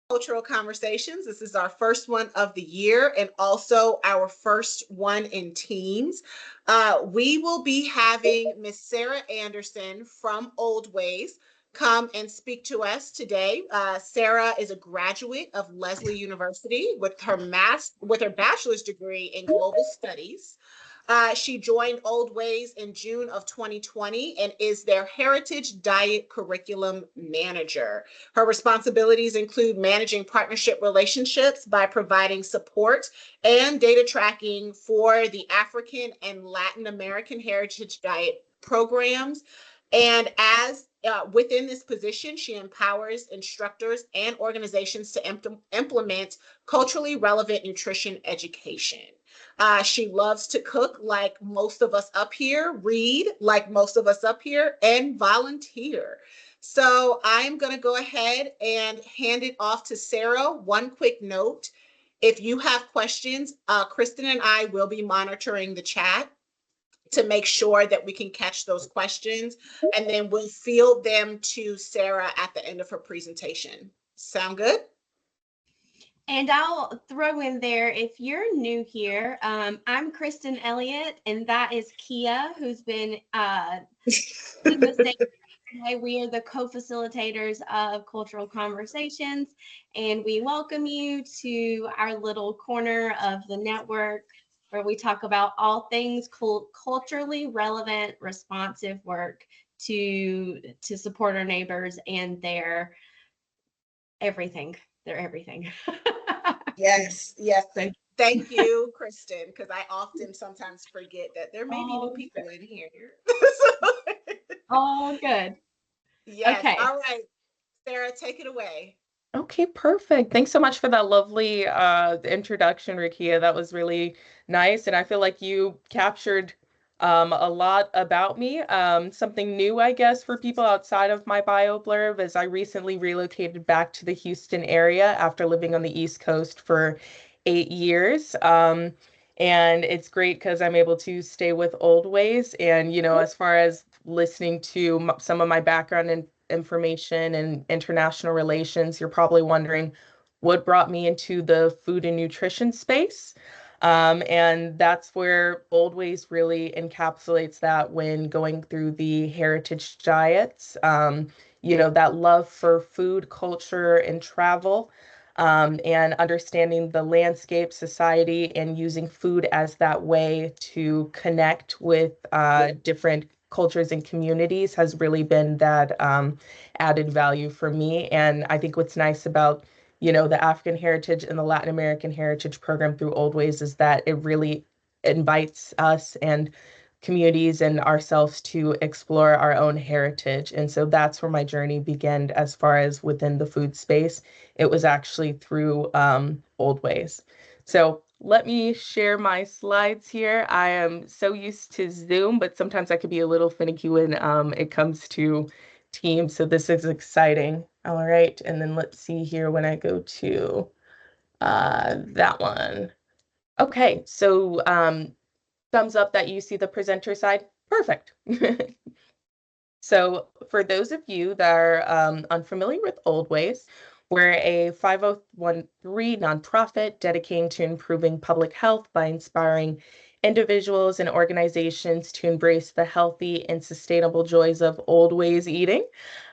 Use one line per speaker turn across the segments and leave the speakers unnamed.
Cultural Conversations. This is our first one of the year and also our first one in teams. We will be having Miss Sarah Anderson from Oldways come and speak to us today. Sarah is a graduate of Lesley University with her bachelor's degree in global studies. She joined Oldways in June of 2020 and is their Heritage Diet Curriculum Manager. Her responsibilities include managing partnership relationships by providing support and data tracking for the African and Latin American Heritage Diet programs. And as within this position, she empowers instructors and organizations to implement culturally relevant nutrition education. She loves to cook like most of us up here, read like most of us up here, and volunteer. So I'm going to go ahead and hand it off to Sarah. One quick note. If you have questions, Kristen and I will be monitoring the chat to make sure that we can catch those questions, and then we'll field them to Sarah at the end of her presentation. Sound good?
And I'll throw in there, if you're new here, I'm Kristen Elliott, and that is Kia, who's been in the same way. We are the co-facilitators of Cultural Conversations, and we welcome you to our little corner of the network where we talk about all things culturally relevant, responsive work to support our neighbors and their everything. Their everything.
Yes, yes. Thank you, Kristen, because I often sometimes forget that there may be new people in here.
All good.
Yes.
Okay.
All right. Sarah, take it away.
Okay, perfect. Thanks so much for that lovely introduction, Rakia. That was really nice. And I feel like you captured a lot about me. Something new, I guess, for people outside of my bio blurb is I recently relocated back to the Houston area after living on the East Coast for 8 years. And it's great because I'm able to stay with Oldways. And, as far as listening to some of my background and information and international relations, you're probably wondering what brought me into the food and nutrition space. And that's where Oldways really encapsulates that when going through the heritage diets. That love for food, culture, and travel, and understanding the landscape, society, and using food as that way to connect with different cultures and communities has really been that added value for me. And I think what's nice about the African Heritage and the Latin American Heritage program through Oldways is that it really invites us and communities and ourselves to explore our own heritage. And so that's where my journey began as far as within the food space. It was actually through Oldways. So let me share my slides here. I am so used to Zoom, but sometimes I could be a little finicky when it comes to Teams. So this is exciting. All right. And then let's see here when I go to that one. Okay. So thumbs up that you see the presenter side. Perfect. So for those of you that are unfamiliar with Oldways, we're a 501(c)(3) nonprofit dedicating to improving public health by inspiring individuals and organizations to embrace the healthy and sustainable joys of old ways eating.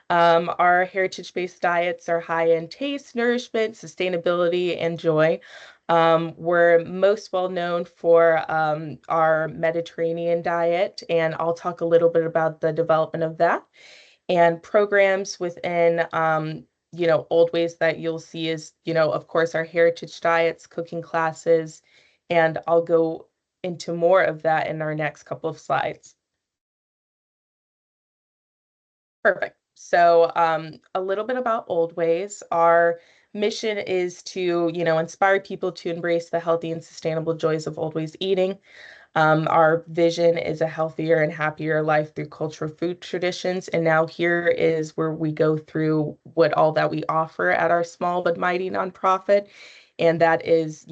Our heritage-based diets are high in taste, nourishment, sustainability, and joy. We're most well known for our Mediterranean diet, and I'll talk a little bit about the development of that. And programs within, Oldways that you'll see is, of course, our heritage diets, cooking classes, and I'll go into more of that in our next couple of slides. Perfect. So a little bit about Oldways. Our mission is to, inspire people to embrace the healthy and sustainable joys of Oldways eating. Our vision is a healthier and happier life through cultural food traditions. And now here is where we go through what all that we offer at our small but mighty nonprofit. And that is,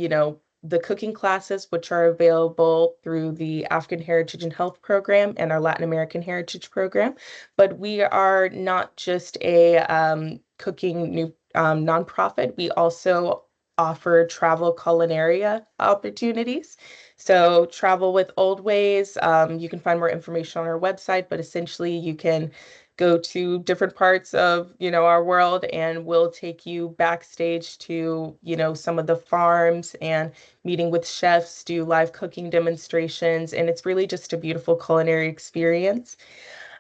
the cooking classes, which are available through the African Heritage and Health Program and our Latin American Heritage Program. But we are not just a cooking nonprofit, we also offer travel culinaria opportunities. So travel with Oldways, you can find more information on our website, but essentially you can go to different parts of, our world, and we'll take you backstage to, some of the farms and meeting with chefs, do live cooking demonstrations, and it's really just a beautiful culinary experience.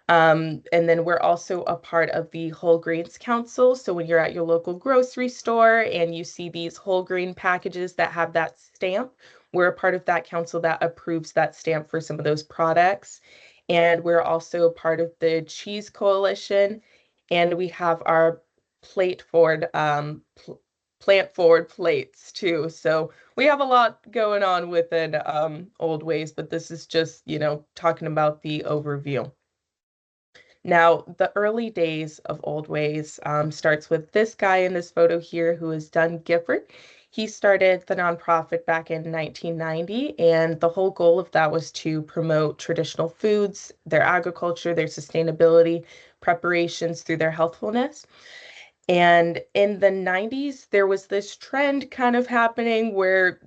And then we're also a part of the Whole Grains Council. So when you're at your local grocery store and you see these whole grain packages that have that stamp, we're a part of that council that approves that stamp for some of those products. And we're also part of the Cheese Coalition, and we have our plate forward, plant forward plates too. So we have a lot going on within Oldways, but this is just, talking about the overview. Now, the early days of Oldways starts with this guy in this photo here who is Dunn Gifford. He started the nonprofit back in 1990, and the whole goal of that was to promote traditional foods, their agriculture, their sustainability, preparations through their healthfulness. And in the 90s, there was this trend kind of happening where,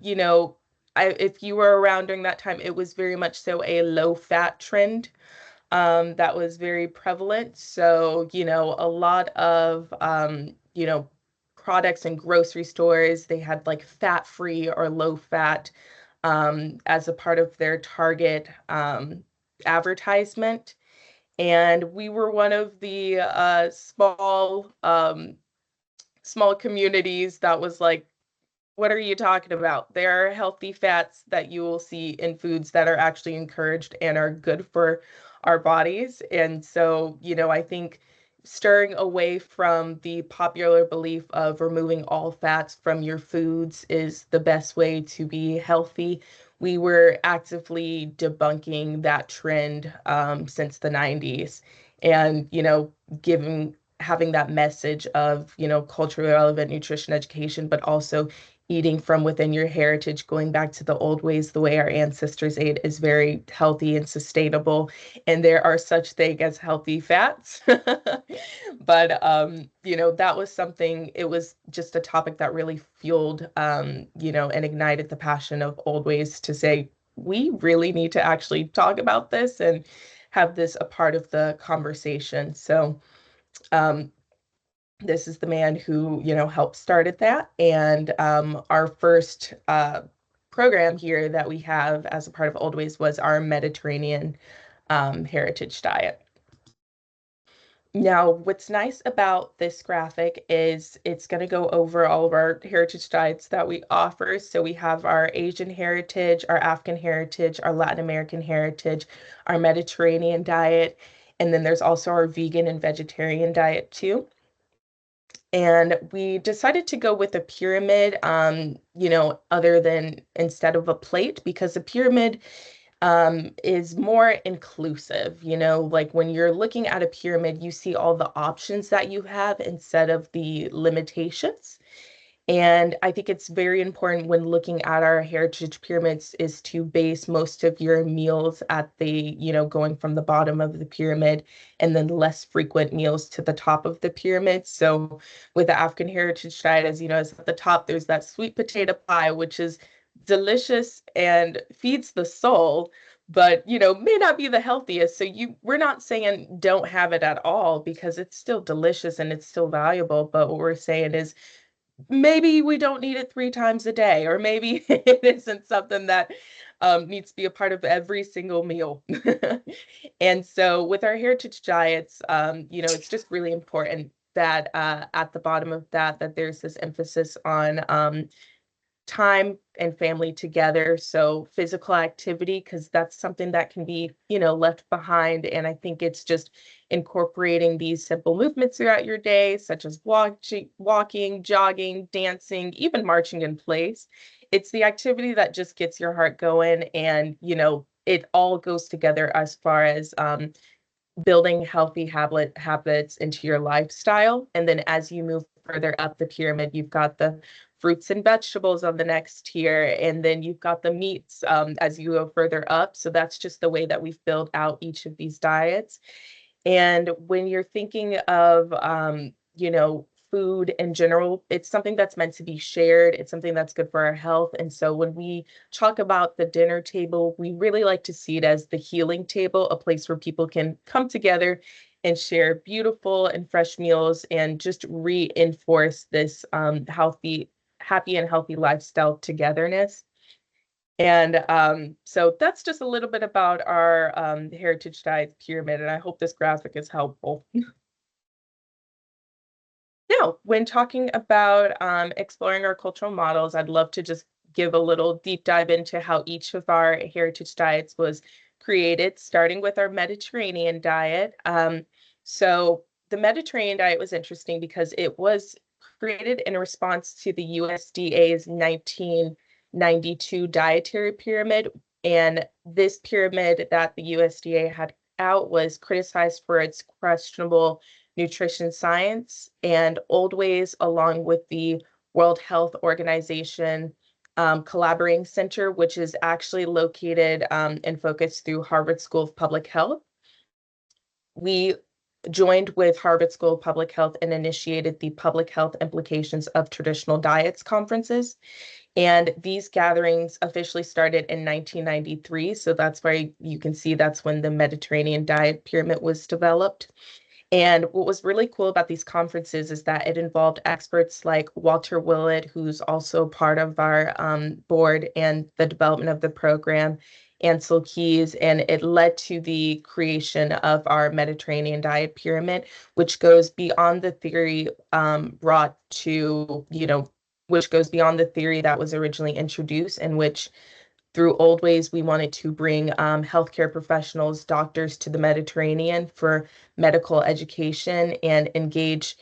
if you were around during that time, it was very much so a low fat trend that was very prevalent. So, a lot of, products in grocery stores, they had like fat-free or low-fat as a part of their target advertisement. And we were one of the small communities that was like, what are you talking about? There are healthy fats that you will see in foods that are actually encouraged and are good for our bodies. And so, I think stirring away from the popular belief of removing all fats from your foods is the best way to be healthy. We were actively debunking that trend since the 90s, and, giving having that message of, culturally relevant nutrition education, but also eating from within your heritage, going back to the old ways, the way our ancestors ate is very healthy and sustainable. And there are such things as healthy fats. But, that was something, it was just a topic that really fueled, and ignited the passion of Old Ways to say, we really need to actually talk about this and have this a part of the conversation. So, um, this is the man who, helped started that. And our first program here that we have as a part of Old Ways was our Mediterranean heritage diet. Now, what's nice about this graphic is it's going to go over all of our heritage diets that we offer. So we have our Asian heritage, our African heritage, our Latin American heritage, our Mediterranean diet, and then there's also our vegan and vegetarian diet too. And we decided to go with a pyramid, other than instead of a plate, because a pyramid is more inclusive. Like when you're looking at a pyramid, you see all the options that you have instead of the limitations. And I think it's very important when looking at our heritage pyramids is to base most of your meals at the, going from the bottom of the pyramid, and then less frequent meals to the top of the pyramid. So with the African heritage diet, as you know, is at the top, there's that sweet potato pie, which is delicious and feeds the soul, but may not be the healthiest. So we're not saying don't have it at all, because it's still delicious and it's still valuable. But what we're saying is maybe we don't need it 3 times a day, or maybe it isn't something that needs to be a part of every single meal. And so with our heritage diets, it's just really important that at the bottom of that there's this emphasis on time and family together. So physical activity, because that's something that can be, left behind. And I think it's just incorporating these simple movements throughout your day, such as walking, jogging, dancing, even marching in place. It's the activity that just gets your heart going. And, it all goes together as far as building healthy habits into your lifestyle. And then as you move further up the pyramid, you've got the fruits and vegetables on the next tier, and then you've got the meats as you go further up. So that's just the way that we've built out each of these diets. And when you're thinking of, food in general, it's something that's meant to be shared. It's something that's good for our health. And so when we talk about the dinner table, we really like to see it as the healing table, a place where people can come together and share beautiful and fresh meals and just reinforce this happy and healthy lifestyle togetherness. And so that's just a little bit about our Heritage Diet Pyramid, and I hope this graphic is helpful. Now, when talking about exploring our cultural models, I'd love to just give a little deep dive into how each of our heritage diets was created, starting with our Mediterranean diet. So the Mediterranean diet was interesting because it was created in response to the USDA's 1992 dietary pyramid. And this pyramid that the USDA had out was criticized for its questionable nutrition science, and Oldways, along with the World Health Organization Collaborating Center, which is actually located and focused through Harvard School of Public Health. We joined with Harvard School of Public Health and initiated the Public Health Implications of Traditional Diets conferences. And these gatherings officially started in 1993. So that's where you can see that's when the Mediterranean diet pyramid was developed. And what was really cool about these conferences is that it involved experts like Walter Willett, who's also part of our board and the development of the program, Ansel Keys, and it led to the creation of our Mediterranean diet pyramid, which goes beyond the theory brought to, which goes beyond the theory that was originally introduced, in which through Oldways, we wanted to bring healthcare professionals, doctors to the Mediterranean for medical education and engage,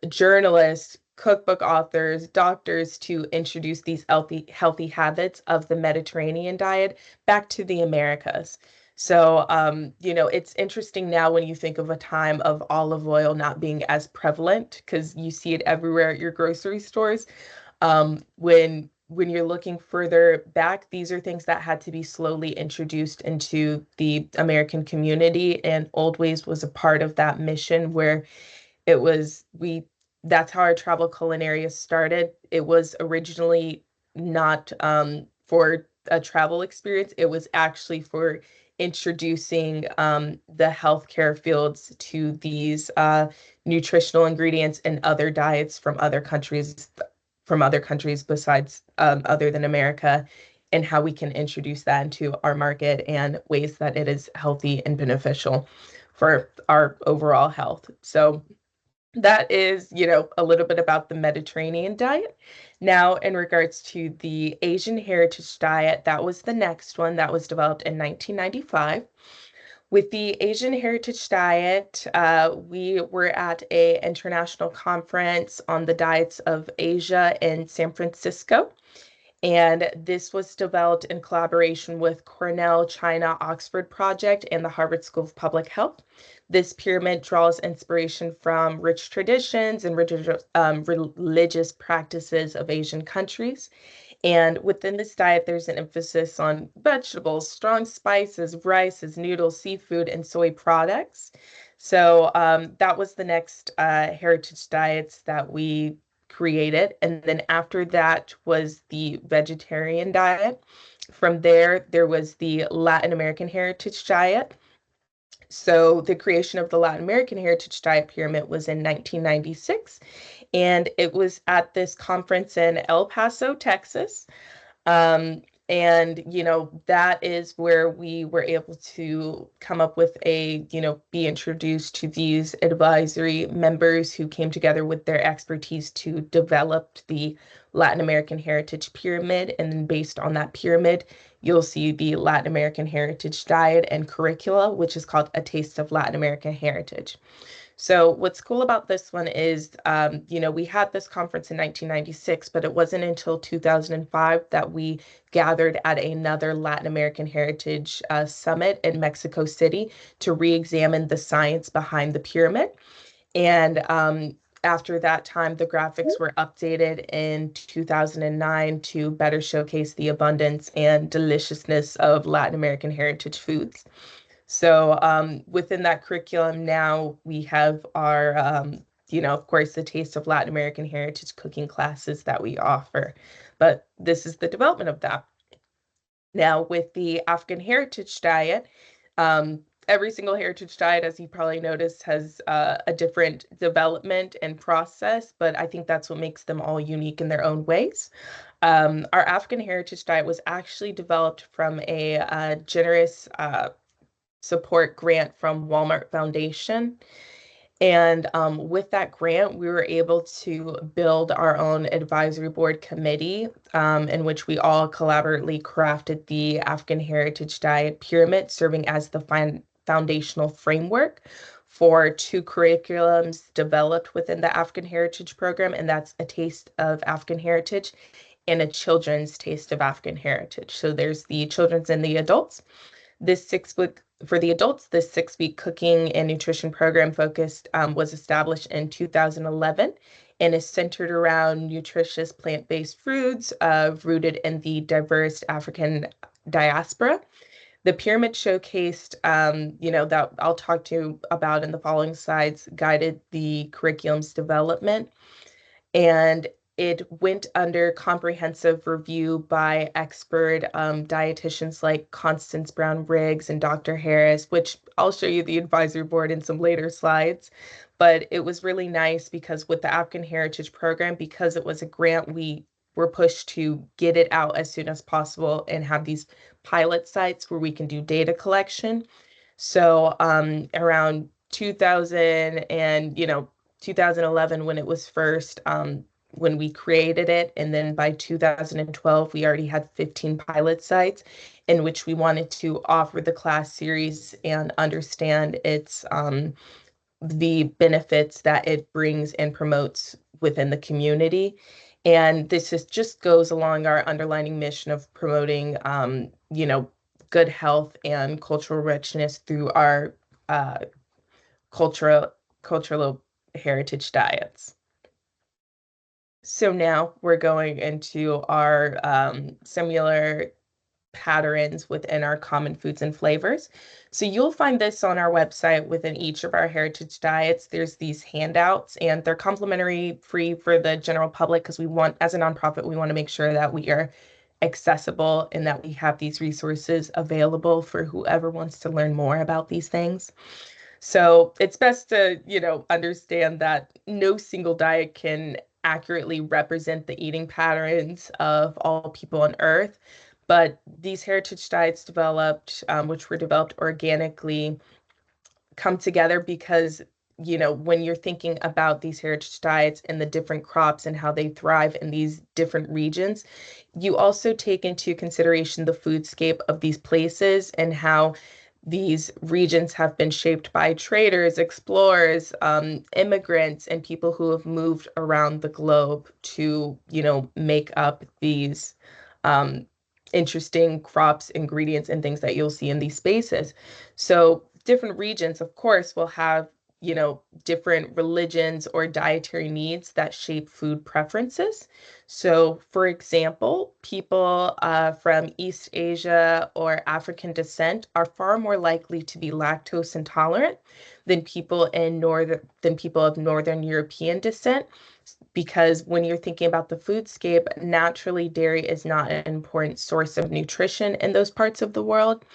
journalists, cookbook authors, doctors to introduce these healthy habits of the Mediterranean diet back to the Americas. So, it's interesting now when you think of a time of olive oil not being as prevalent because you see it everywhere at your grocery stores. When you're looking further back, these are things that had to be slowly introduced into the American community, and Oldways was a part of that mission where it was we that's how our travel culinaria started. It was originally not for a travel experience. It was actually for introducing the healthcare fields to these nutritional ingredients and other diets from other countries besides other than America, and how we can introduce that into our market and ways that it is healthy and beneficial for our overall health. So that is, a little bit about the Mediterranean diet. Now, in regards to the Asian heritage diet, that was the next one that was developed in 1995. With the Asian Heritage Diet, we were at a international conference on the diets of Asia in San Francisco. And this was developed in collaboration with Cornell China Oxford Project and the Harvard School of Public Health. This pyramid draws inspiration from rich traditions and religious practices of Asian countries. And within this diet, there's an emphasis on vegetables, strong spices, rices, noodles, seafood, and soy products. So that was the next heritage diets that we created. And then after that was the vegetarian diet. From there, there was the Latin American heritage diet. So the creation of the Latin American Heritage Diet Pyramid was in 1996, and it was at this conference in El Paso, Texas. And that is where we were able to come up with be introduced to these advisory members who came together with their expertise to develop the Latin American Heritage Pyramid. And then based on that pyramid, you'll see the Latin American Heritage Diet and Curricula, which is called A Taste of Latin American Heritage. So what's cool about this one is, we had this conference in 1996, but it wasn't until 2005 that we gathered at another Latin American Heritage Summit in Mexico City to re-examine the science behind the pyramid. And after that time, the graphics were updated in 2009 to better showcase the abundance and deliciousness of Latin American heritage foods. So within that curriculum now, we have our, of course, the Taste of Latin American Heritage cooking classes that we offer. But this is the development of that. Now, with the African Heritage Diet, every single heritage diet, as you probably noticed, has a different development and process, but I think that's what makes them all unique in their own ways. Our African Heritage Diet was actually developed from a generous support grant from Walmart Foundation. And with that grant, we were able to build our own advisory board committee in which we all collaboratively crafted the African Heritage Diet Pyramid, serving as the foundational framework for two curriculums developed within the African Heritage Program, and that's A Taste of African Heritage and A Children's Taste of African Heritage. So there's the children's and the adults. This 6 week for the adults, this 6 week cooking and nutrition program was established in 2011 and is centered around nutritious plant-based foods rooted in the diverse African diaspora. The pyramid showcased, that I'll talk to you about in the following slides, guided the curriculum's development, and it went under comprehensive review by expert dietitians like Constance Brown Riggs and Dr. Harris, which I'll show you the advisory board in some later slides. But it was really nice because with the African Heritage Program, because it was a grant, we were pushed to get it out as soon as possible and have these pilot sites where we can do data collection. So around 2000 and 2011 when it was first when we created it, and then by 2012 we already had 15 pilot sites in which we wanted to offer the class series and understand its the benefits that it brings and promotes within the community. And this just goes along our underlining mission of promoting good health and cultural richness through our cultural heritage diets. So now we're going into our similar patterns within our common foods and flavors. So you'll find this on our website within each of our heritage diets. There's these handouts and they're complimentary, free for the general public because as a nonprofit, we want to make sure that we are accessible and that we have these resources available for whoever wants to learn more about these things. So it's best to, understand that no single diet can accurately represent the eating patterns of all people on Earth. But these heritage diets which were developed organically, come together because, when you're thinking about these heritage diets and the different crops and how they thrive in these different regions, you also take into consideration the foodscape of these places and how these regions have been shaped by traders, explorers, immigrants, and people who have moved around the globe to, make up these interesting crops, ingredients, and things that you'll see in these spaces. So different regions, of course, will have, different religions or dietary needs that shape food preferences. So, for example, people from East Asia or African descent are far more likely to be lactose intolerant than people of Northern European descent, because when you're thinking about the foodscape, naturally dairy is not an important source of nutrition in those parts of the world.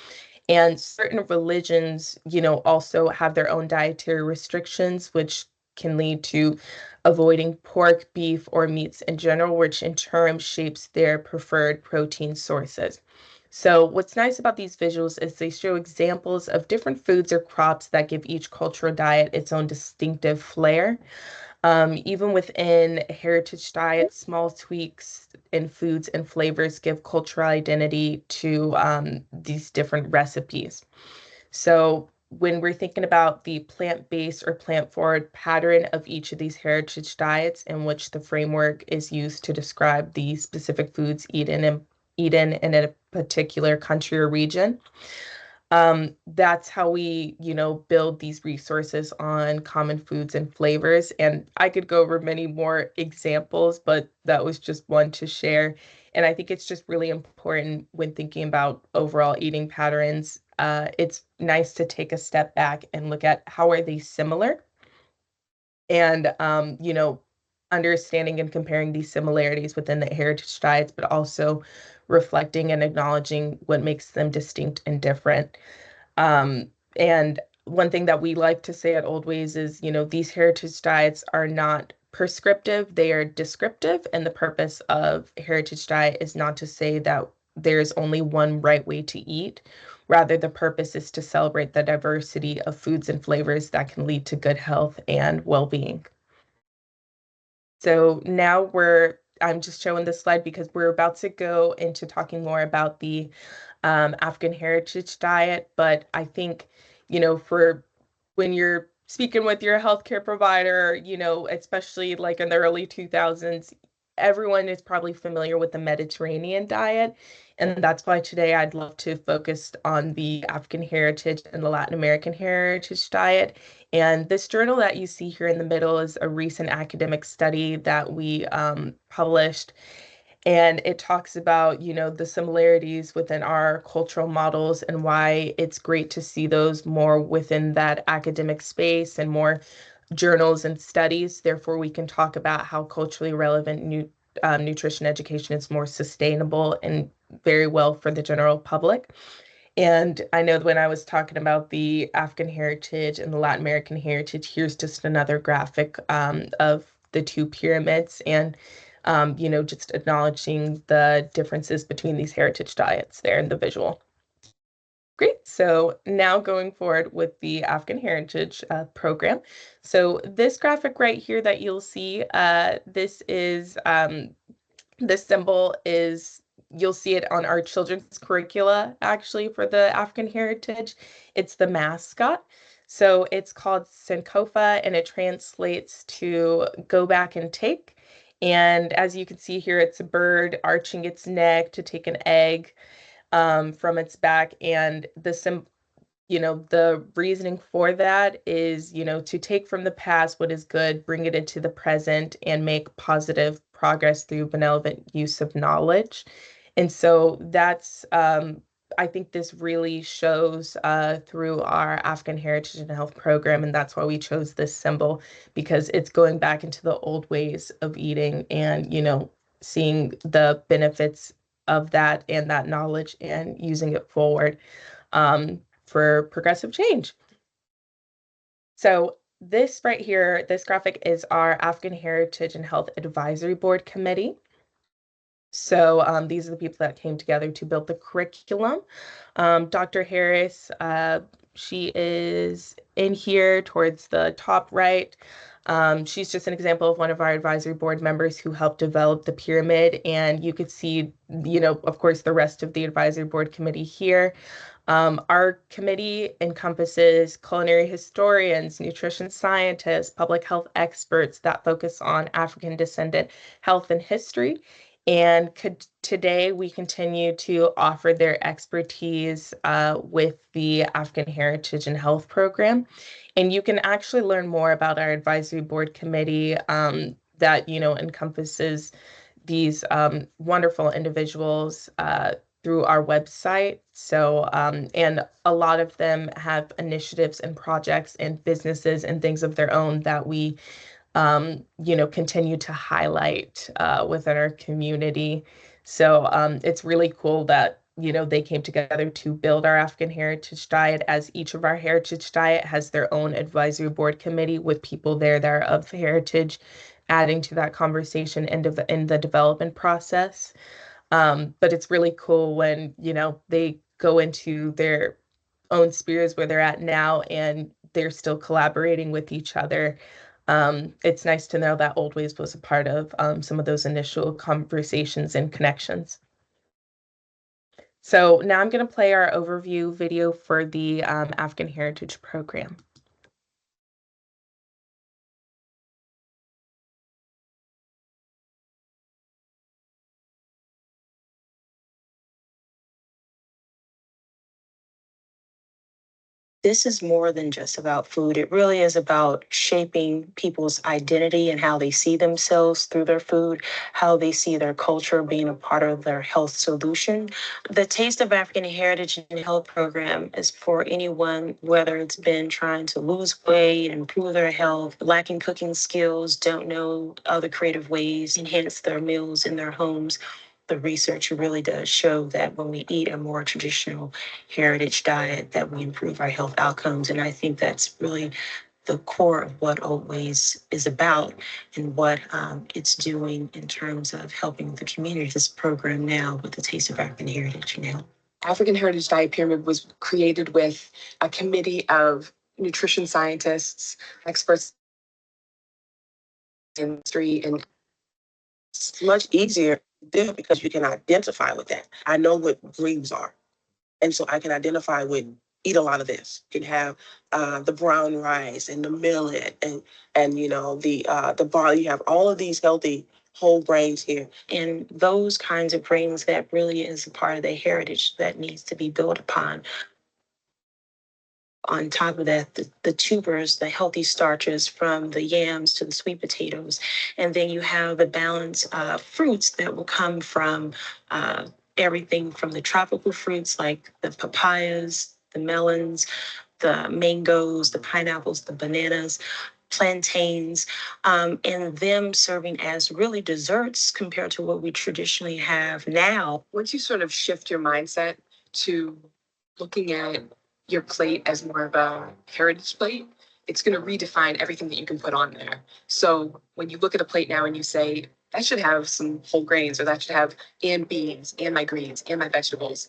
And certain religions, also have their own dietary restrictions, which can lead to avoiding pork, beef, or meats in general, which in turn shapes their preferred protein sources. So what's nice about these visuals is they show examples of different foods or crops that give each cultural diet its own distinctive flair. Even within heritage diets, small tweaks in foods and flavors give cultural identity to these different recipes. So when we're thinking about the plant-based or plant-forward pattern of each of these heritage diets in which the framework is used to describe the specific foods eaten in a particular country or region, that's how we, build these resources on common foods and flavors. And I could go over many more examples, but that was just one to share. And I think it's just really important when thinking about overall eating patterns. It's nice to take a step back and look at how are they similar and understanding and comparing these similarities within the heritage diets, but also reflecting and acknowledging what makes them distinct and different. And one thing that we like to say at Oldways is, these heritage diets are not prescriptive, they are descriptive. And the purpose of heritage diet is not to say that there's only one right way to eat. Rather, the purpose is to celebrate the diversity of foods and flavors that can lead to good health and well-being. So now I'm just showing this slide because we're about to go into talking more about the African heritage diet. But I think, for when you're speaking with your healthcare provider, especially like in the early 2000s, everyone is probably familiar with the Mediterranean diet. And that's why today I'd love to focus on the African heritage and the Latin American heritage diet. And this journal that you see here in the middle is a recent academic study that we published, and it talks about, the similarities within our cultural models and why it's great to see those more within that academic space and more journals and studies. Therefore, we can talk about how culturally relevant nutrition education is more sustainable and very well for the general public. And I know when I was talking about the African heritage and the Latin American heritage, here's just another graphic of the two pyramids and, just acknowledging the differences between these heritage diets there in the visual. Great. So now going forward with the African Heritage program. So this graphic right here that you'll see, this symbol is, you'll see it on our children's curricula, actually, for the African heritage. It's the mascot. So it's called Sankofa, and it translates to go back and take. And as you can see here, it's a bird arching its neck to take an egg from its back. And the reasoning for that is, to take from the past what is good, bring it into the present, and make positive progress through benevolent use of knowledge. And so I think this really shows through our African Heritage and Health program, and that's why we chose this symbol, because it's going back into the old ways of eating and, seeing the benefits of that and that knowledge and using it forward. For progressive change. So this right here, this graphic is our African Heritage and Health Advisory Board Committee. So these are the people that came together to build the curriculum. Dr. Harris, she is in here towards the top right. She's just an example of one of our advisory board members who helped develop the pyramid. And you could see, of course, the rest of the advisory board committee here. Our committee encompasses culinary historians, nutrition scientists, public health experts that focus on African descendant health and history. And today we continue to offer their expertise with the African Heritage and Health program. And you can actually learn more about our advisory board committee that, encompasses these wonderful individuals through our website. So, and a lot of them have initiatives and projects and businesses and things of their own that we, continue to highlight within our community. So it's really cool that, they came together to build our African Heritage Diet, as each of our Heritage Diet has their own advisory board committee with people there that are of heritage, adding to that conversation in the development process. But it's really cool when, they go into their own spheres where they're at now and they're still collaborating with each other. It's nice to know that Oldways was a part of some of those initial conversations and connections. So now I'm going to play our overview video for the African Heritage Program.
This is more than just about food. It really is about shaping people's identity and how they see themselves through their food, how they see their culture being a part of their health solution. The Taste of African Heritage and Health program is for anyone, whether it's been trying to lose weight, improve their health, lacking cooking skills, don't know other creative ways, enhance their meals in their homes. The research really does show that when we eat a more traditional heritage diet, that we improve our health outcomes. And I think that's really the core of what Oldways is about and what it's doing in terms of helping the community. This program now with the Taste of African Heritage now. African Heritage Diet Pyramid was created with a committee of nutrition scientists, experts in industry, and it's much easier to do because you can identify with that. I know what greens are. And so I can identify with eat a lot of this. You can have the brown rice and the millet and the barley. You have all of these healthy whole grains here. And those kinds of grains that really is a part of their heritage that needs to be built upon. On top of that, the tubers, the healthy starches from the yams to the sweet potatoes. And then you have the balance of fruits that will come from everything from the tropical fruits like the papayas, the melons, the mangoes, the pineapples, the bananas, plantains, and them serving as really desserts compared to what we traditionally have now. Once you sort of shift your mindset to looking at your plate as more of a heritage plate, it's going to redefine everything that you can put on there. So when you look at a plate now and you say, that should have some whole grains, or that should have and beans and my greens and my vegetables,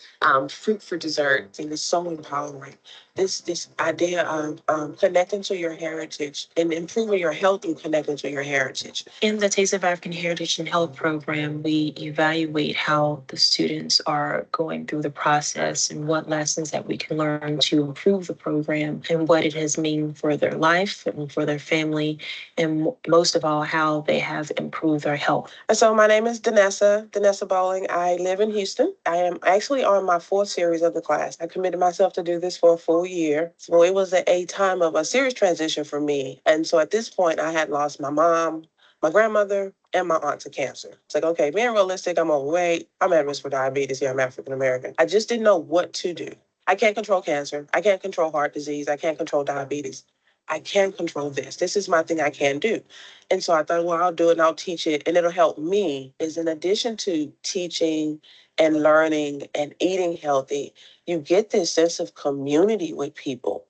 fruit for dessert. And it's so empowering. This idea of connecting to your heritage and improving your health and connecting to your heritage. In the Taste of African Heritage and Health program, we evaluate how the students are going through the process and what lessons that we can learn to improve the program and what it has meant for their life and for their family, and most of all, how they have improved their health. So my name is Danessa Bowling. I live in Houston. I am actually on my fourth series of the class. I committed myself to do this for a full year. So it was a time of a serious transition for me. And so at this point, I had lost my mom, my grandmother, and my aunt to cancer. It's like, okay, being realistic, I'm overweight. I'm at risk for diabetes here. I'm African American. I just didn't know what to do. I can't control cancer. I can't control heart disease. I can't control diabetes. I can control this. This is my thing I can do. And so I thought, well, I'll do it and I'll teach it and it'll help me. Is in addition to teaching and learning and eating healthy, you get this sense of community with people.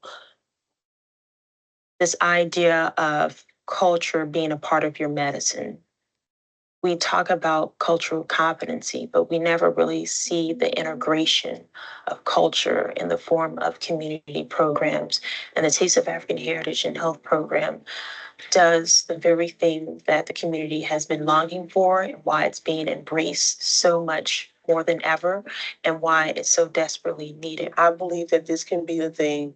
This idea of culture being a part of your medicine. We talk about cultural competency, but we never really see the integration of culture in the form of community programs. And the Taste of African Heritage and Health program does the very thing that the community has been longing for and why it's being embraced so much more than ever and why it's so desperately needed. I believe that this can be the thing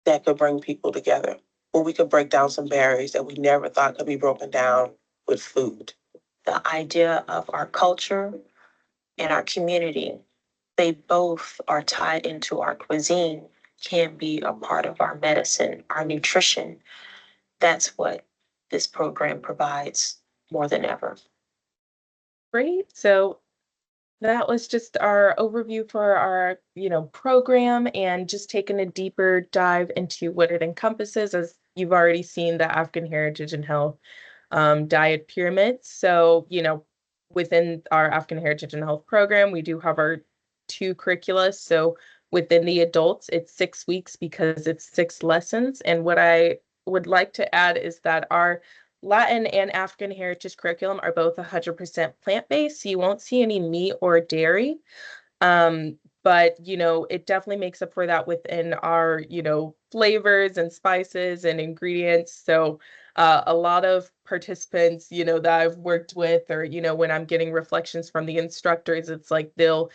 that could bring people together, where we could break down some barriers that we never thought could be broken down with food. The idea of our culture and our community, they both are tied into our cuisine, can be a part of our medicine, our nutrition. That's what this program provides more than ever.
Great. So that was just our overview for our, program and just taking a deeper dive into what it encompasses. As you've already seen, the African Heritage and Health diet pyramid. So, within our African Heritage and Health program, we do have our two curricula. So within the adults, it's 6 weeks because it's 6 lessons. And what I would like to add is that our Latin and African Heritage curriculum are both 100% plant-based, so you won't see any meat or dairy. But it definitely makes up for that within our, flavors and spices and ingredients. So a lot of participants, that I've worked with, or, when I'm getting reflections from the instructors, it's like they'll,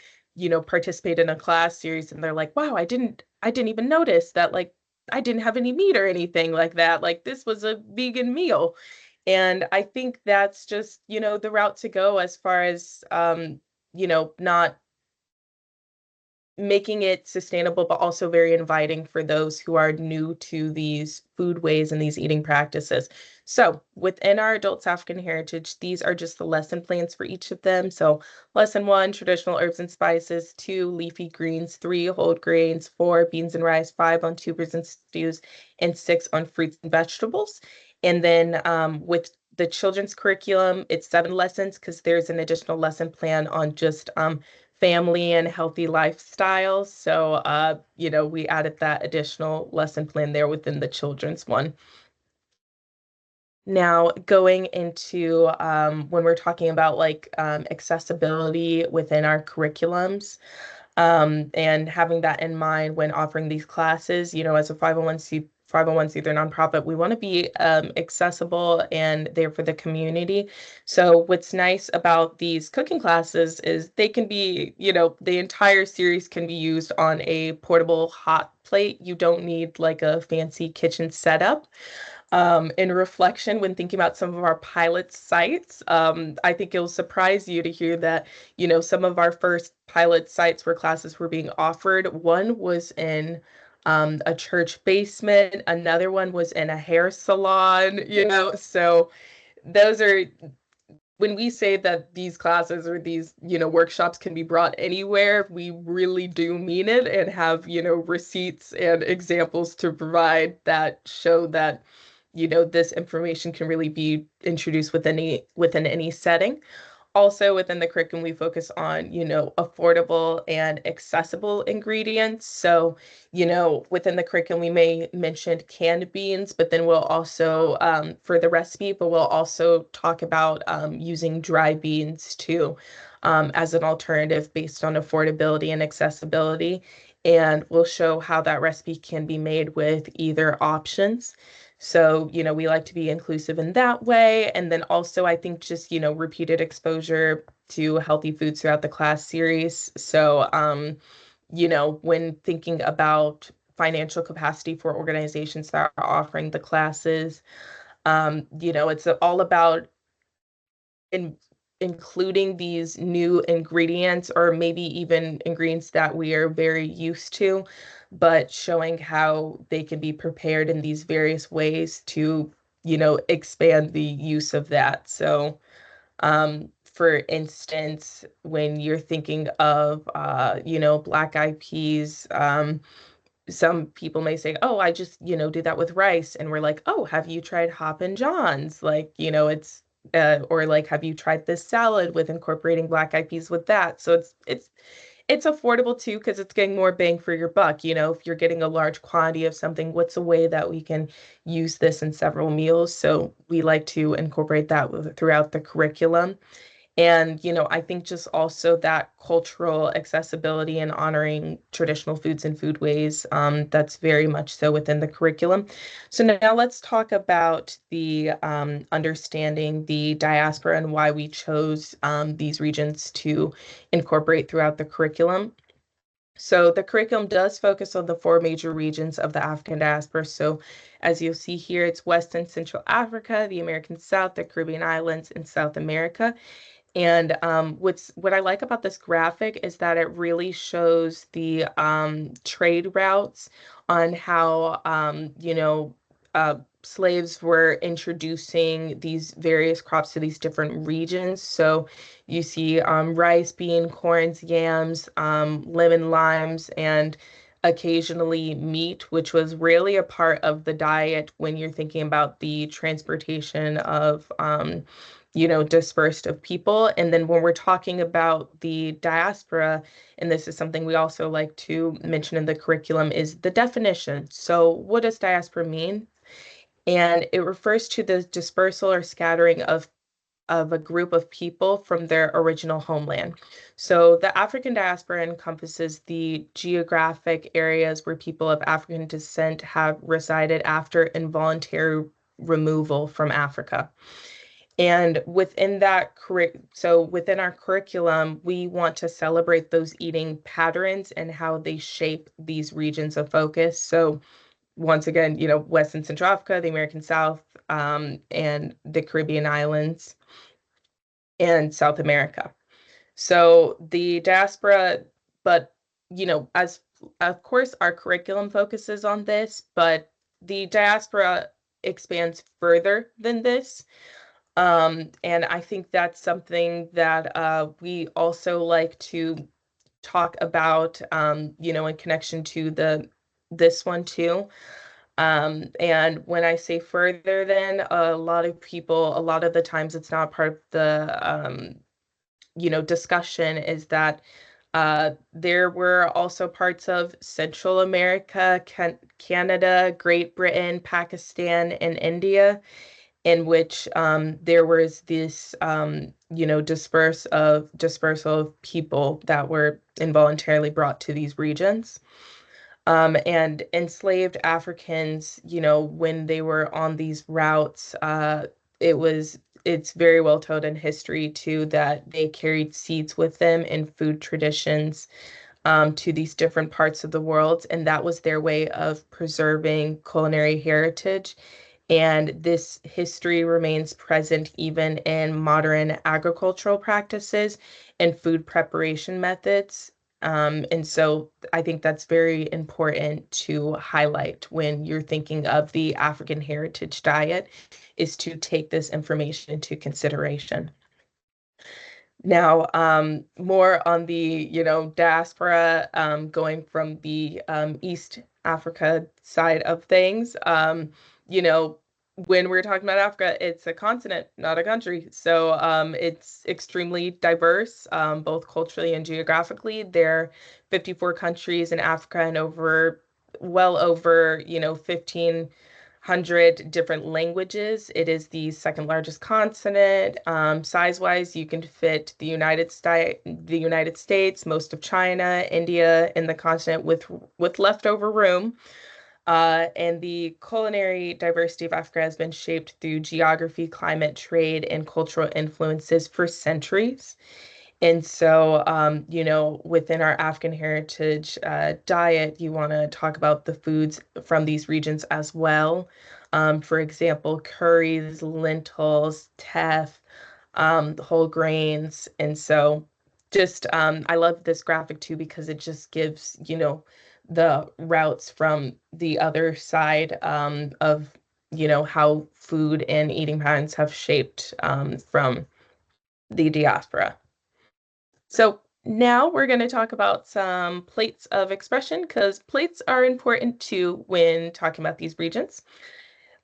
participate in a class series and they're like, wow, I didn't even notice that, like, I didn't have any meat or anything like that. Like, this was a vegan meal. And I think that's just, the route to go as far as, not making it sustainable, but also very inviting for those who are new to these foodways and these eating practices. So within our Adults African Heritage, these are just the lesson plans for each of them. So lesson 1, traditional herbs and spices; 2, leafy greens; 3, whole grains; 4, beans and rice; 5, on tubers and stews; and 6, on fruits and vegetables. And then with the children's curriculum, it's 7 lessons because there's an additional lesson plan on just family and healthy lifestyles. So, we added that additional lesson plan there within the children's one. Now, going into when we're talking about accessibility within our curriculums, and having that in mind when offering these classes, as a 501c3 nonprofit, we want to be accessible and there for the community. So what's nice about these cooking classes is they can be, the entire series can be used on a portable hot plate. You don't need like a fancy kitchen setup. In reflection, when thinking about some of our pilot sites, I think it'll surprise you to hear that, some of our first pilot sites where classes were being offered, one was in a church basement, another one was in a hair salon, so those are when we say that these classes or these, workshops can be brought anywhere, we really do mean it and have, receipts and examples to provide that show that, this information can really be introduced within any setting. Also within the curriculum, we focus on, affordable and accessible ingredients. So, within the curriculum, we may mention canned beans, but then we'll also, for the recipe, but we'll also talk about using dry beans too, as an alternative based on affordability and accessibility. And we'll show how that recipe can be made with either options. So, we like to be inclusive in that way. And then also, I think just, repeated exposure to healthy foods throughout the class series. So, when thinking about financial capacity for organizations that are offering the classes, it's all about in including these new ingredients or maybe even ingredients that we are very used to, but showing how they can be prepared in these various ways to, expand the use of that. So, for instance, when you're thinking of, black eyed peas, some people may say, oh, I just, do that with rice. And we're like, oh, have you tried Hoppin' John's? Like, or like, have you tried this salad with incorporating black eyed peas with that? So it's affordable too, because it's getting more bang for your buck. If you're getting a large quantity of something, what's a way that we can use this in several meals? So we like to incorporate that throughout the curriculum. And, I think just also that cultural accessibility and honoring traditional foods and foodways, that's very much so within the curriculum. So now let's talk about the understanding the diaspora and why we chose these regions to incorporate throughout the curriculum. So the curriculum does focus on the 4 major regions of the African diaspora. So as you'll see here, it's West and Central Africa, the American South, the Caribbean islands, and South America. And what I like about this graphic is that it really shows the trade routes on how slaves were introducing these various crops to these different regions. So you see rice, bean, corns, yams, lemon, limes, and occasionally meat, which was really a part of the diet when you're thinking about the transportation of dispersed of people. And then when we're talking about the diaspora, and this is something we also like to mention in the curriculum, is the definition. So what does diaspora mean? And it refers to the dispersal or scattering of a group of people from their original homeland. So the African diaspora encompasses the geographic areas where people of African descent have resided after involuntary removal from Africa. And within our curriculum, we want to celebrate those eating patterns and how they shape these regions of focus. So once again, West and Central Africa, the American South, and the Caribbean islands and South America. So the diaspora, but as of course our curriculum focuses on this, but the diaspora expands further than this. And I think that's something that we also like to talk about, in connection to this one too. And when I say further, then a lot of people, a lot of the times it's not part of the discussion is that there were also parts of Central America, Canada, Great Britain, Pakistan, and India in which there was this dispersal of people that were involuntarily brought to these regions. And enslaved Africans, when they were on these routes, it's very well told in history too that they carried seeds with them in food traditions to these different parts of the world, and that was their way of preserving culinary heritage. And this history remains present even in modern agricultural practices and food preparation methods. And so I think that's very important to highlight when you're thinking of the African heritage diet, is to take this information into consideration. Now, more on the, diaspora, going from the East Africa side of things. You know, when we're talking about Africa, it's a continent, not a country. So it's extremely diverse, both culturally and geographically. There are 54 countries in Africa and well over, 1,500 different languages. It is the second largest continent. Size-wise, you can fit the United States, most of China, India in the continent with leftover room. And the culinary diversity of Africa has been shaped through geography, climate, trade, and cultural influences for centuries. And so, within our African heritage diet, you want to talk about the foods from these regions as well. For example, curries, lentils, teff, whole grains. And so, just I love this graphic too because it just gives, the routes from the other side of, how food and eating patterns have shaped from the diaspora. So now we're going to talk about some plates of expression because plates are important too when talking about these regions.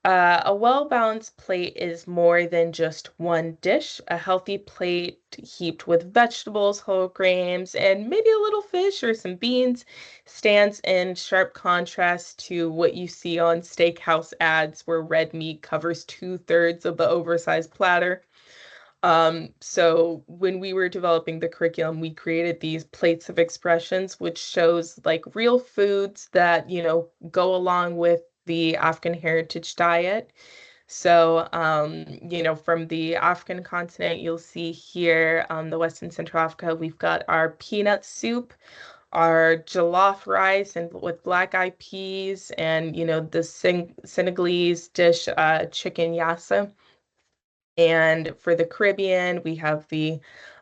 A well-balanced plate is more than just one dish. A healthy plate heaped with vegetables, whole grains, and maybe a little fish or some beans stands in sharp contrast to what you see on steakhouse ads where red meat covers 2/3 of the oversized platter. So when we were developing the curriculum, we created these plates of expressions, which shows like real foods that, go along with the African heritage diet. So, from the African continent, you'll see here on the West and Central Africa, we've got our peanut soup, our jollof rice and with black eyed peas, and, the Senegalese dish, chicken yassa. And for the Caribbean, we have the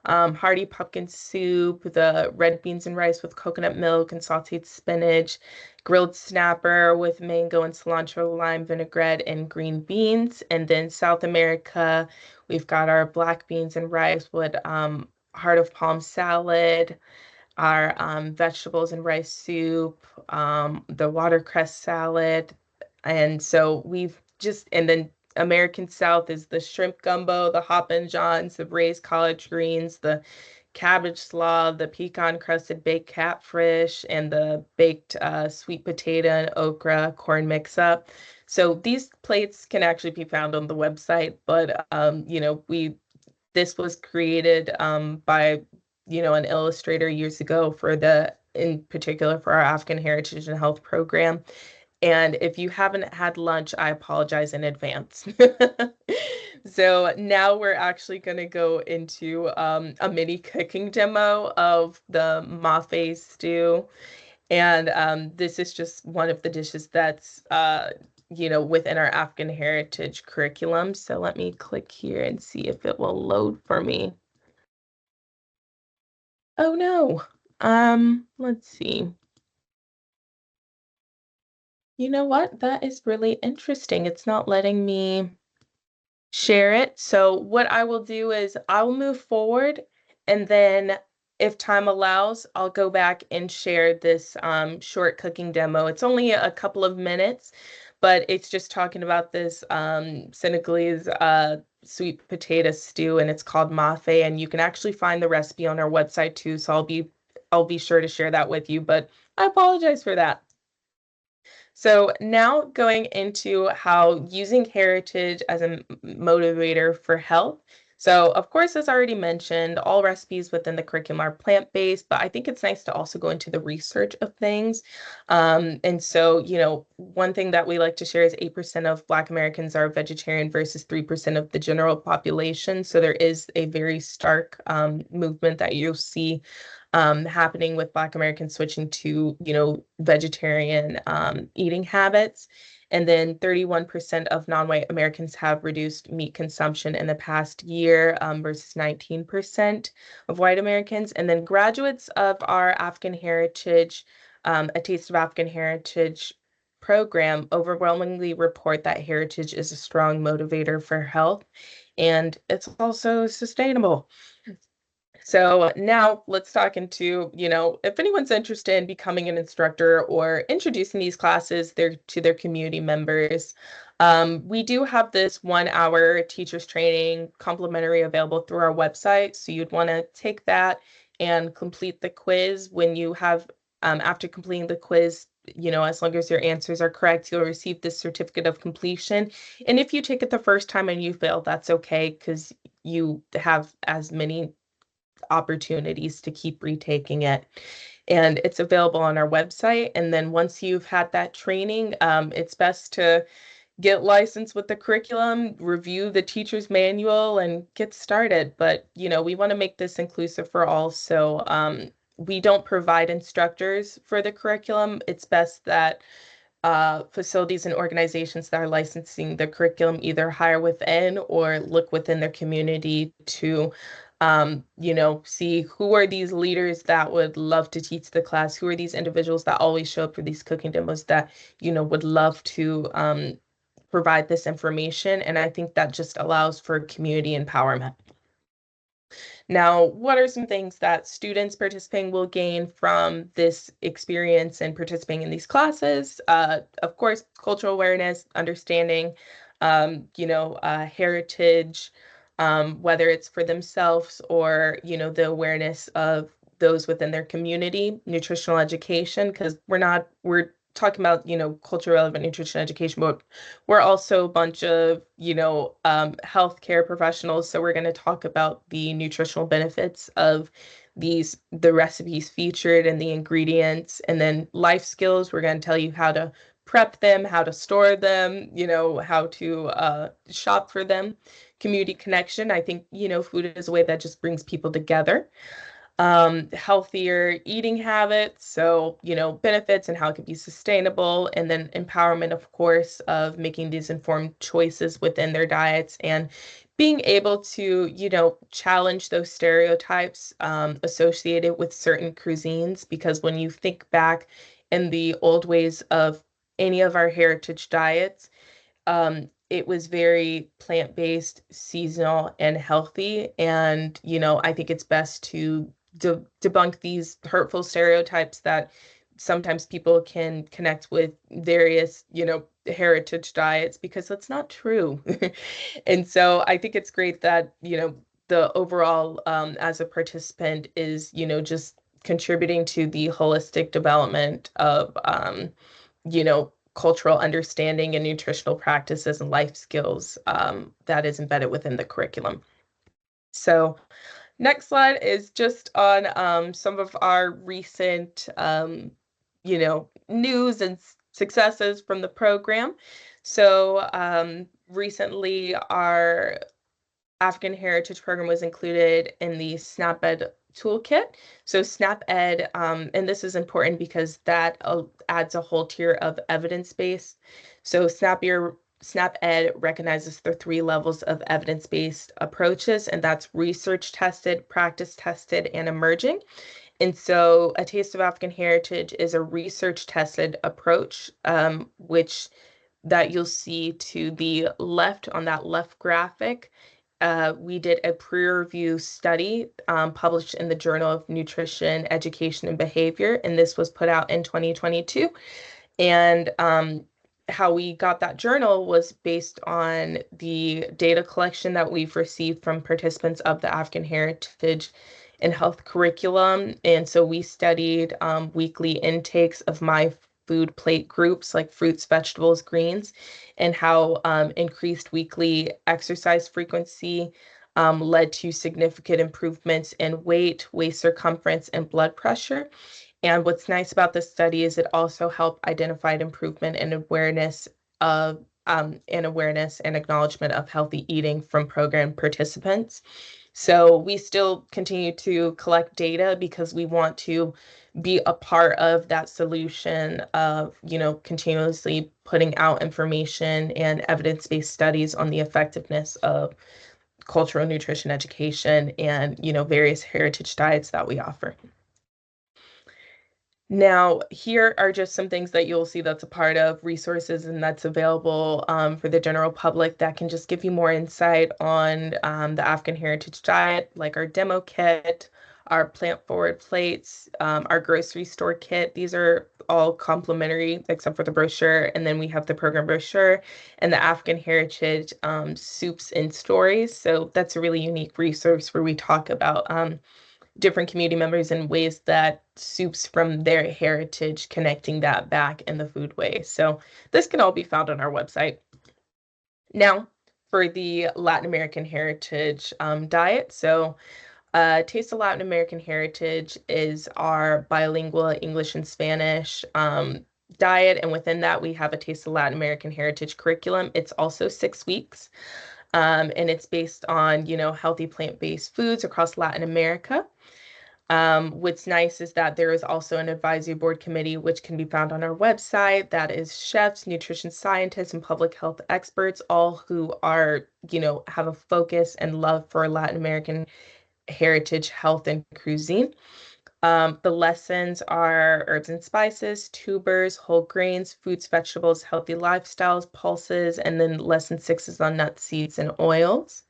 hearty pumpkin soup, the red beans and rice with coconut milk and sauteed spinach, grilled snapper with mango and cilantro, lime vinaigrette, and green beans. And then South America, we've got our black beans and rice with heart of palm salad, our vegetables and rice soup, the watercress salad. And so and then American South is the shrimp gumbo, the hoppin' johns, the braised collard greens, the cabbage slaw, the pecan crusted baked catfish, and the baked sweet potato and okra corn mix up. So these plates can actually be found on the website, but this was created by an illustrator years ago in particular for our African Heritage and Health program. And if you haven't had lunch, I apologize in advance. So now we're actually going to go into a mini cooking demo of the mafe stew. And this is just one of the dishes that's, within our African heritage curriculum. So let me click here and see if it will load for me. Oh no. Let's see. You know what? That is really interesting. It's not letting me share it. So what I will do is I'll move forward, and then if time allows, I'll go back and share this short cooking demo. It's only a couple of minutes, but it's just talking about this Senegalese sweet potato stew, and it's called mafe, and you can actually find the recipe on our website too. So I'll be sure to share that with you, but I apologize for that. So now going into how using heritage as a motivator for health. So of course, as already mentioned, all recipes within the curriculum are plant-based, but I think it's nice to also go into the research of things. And so, one thing that we like to share is 8% of Black Americans are vegetarian versus 3% of the general population. So there is a very stark movement that you'll see happening with Black Americans switching to, vegetarian eating habits. And then 31% of non-white Americans have reduced meat consumption in the past year versus 19% of white Americans. And then graduates of our African Heritage, A Taste of African Heritage program overwhelmingly report that heritage is a strong motivator for health, and it's also sustainable. So now let's talk into, if anyone's interested in becoming an instructor or introducing these classes to their community members. We do have this 1 hour teachers training complimentary available through our website. So you'd want to take that and complete the quiz. When you have, after completing the quiz, as long as your answers are correct, you'll receive this certificate of completion. And if you take it the first time and you fail, that's okay, because you have as many opportunities to keep retaking it. And it's available on our website. And then once you've had that training, it's best to get licensed with the curriculum, review the teacher's manual, and get started. But, we want to make this inclusive for all. So we don't provide instructors for the curriculum. It's best that facilities and organizations that are licensing the curriculum either hire within or look within their community to see who are these leaders that would love to teach the class, who are these individuals that always show up for these cooking demos that, would love to provide this information. And I think that just allows for community empowerment. Now, what are some things that students participating will gain from this experience and participating in these classes? Of course, cultural awareness, understanding, heritage, whether it's for themselves or, the awareness of those within their community, nutritional education, because we're talking about, culture relevant nutrition education, but we're also a bunch of, healthcare professionals. So we're going to talk about the nutritional benefits of the recipes featured and the ingredients. And then life skills, we're going to tell you how to prep them, how to store them, how to shop for them. Community connection, I think, food is a way that just brings people together. Healthier eating habits, so benefits and how it can be sustainable, and then empowerment, of course, of making these informed choices within their diets and being able to challenge those stereotypes associated with certain cuisines, because when you think back in the old ways of any of our heritage diets, it was very plant-based, seasonal, and healthy. And, I think it's best to debunk these hurtful stereotypes that sometimes people can connect with various, heritage diets, because that's not true. And so I think it's great that, the overall, as a participant is, just contributing to the holistic development of, cultural understanding and nutritional practices and life skills that is embedded within the curriculum. So next slide is just on some of our recent, news and successes from the program. So recently, our African Heritage Program was included in the SNAP-Ed toolkit. So SNAP-Ed, and this is important because that adds a whole tier of evidence-based. So SNAP-Ed recognizes the 3 levels of evidence-based approaches, and that's research tested, practice tested, and emerging. And so a taste of African heritage is a research tested approach, which that you'll see to the left on that left graphic. We did a peer-review study published in the Journal of Nutrition, Education, and Behavior, and this was put out in 2022. And how we got that journal was based on the data collection that we've received from participants of the African Heritage and Health curriculum. And so we studied weekly intakes of my food plate groups like fruits, vegetables, greens, and how increased weekly exercise frequency led to significant improvements in weight, waist circumference, and blood pressure. And what's nice about this study is it also helped identify improvement in awareness of and acknowledgement of healthy eating from program participants. So we still continue to collect data because we want to be a part of that solution of, continuously putting out information and evidence-based studies on the effectiveness of cultural nutrition education and, various heritage diets that we offer. Now, here are just some things that you'll see that's a part of resources and that's available for the general public that can just give you more insight on the African Heritage Diet, like our demo kit, our plant forward plates, our grocery store kit. These are all complimentary except for the brochure. And then we have the program brochure and the African Heritage Soups and Stories. So that's a really unique resource where we talk about different community members in ways that soups from their heritage, connecting that back in the food way. So this can all be found on our website. Now, for the Latin American Heritage diet. So Taste of Latin American Heritage is our bilingual English and Spanish diet. And within that, we have a Taste of Latin American Heritage curriculum. It's also 6 weeks. And it's based on, healthy plant-based foods across Latin America. What's nice is that there is also an advisory board committee, which can be found on our website. That is chefs, nutrition scientists, and public health experts, all who are, have a focus and love for Latin American heritage, health, and cuisine. The lessons are herbs and spices, tubers, whole grains, fruits, vegetables, healthy lifestyles, pulses, and then lesson 6 is on nuts, seeds, and oils.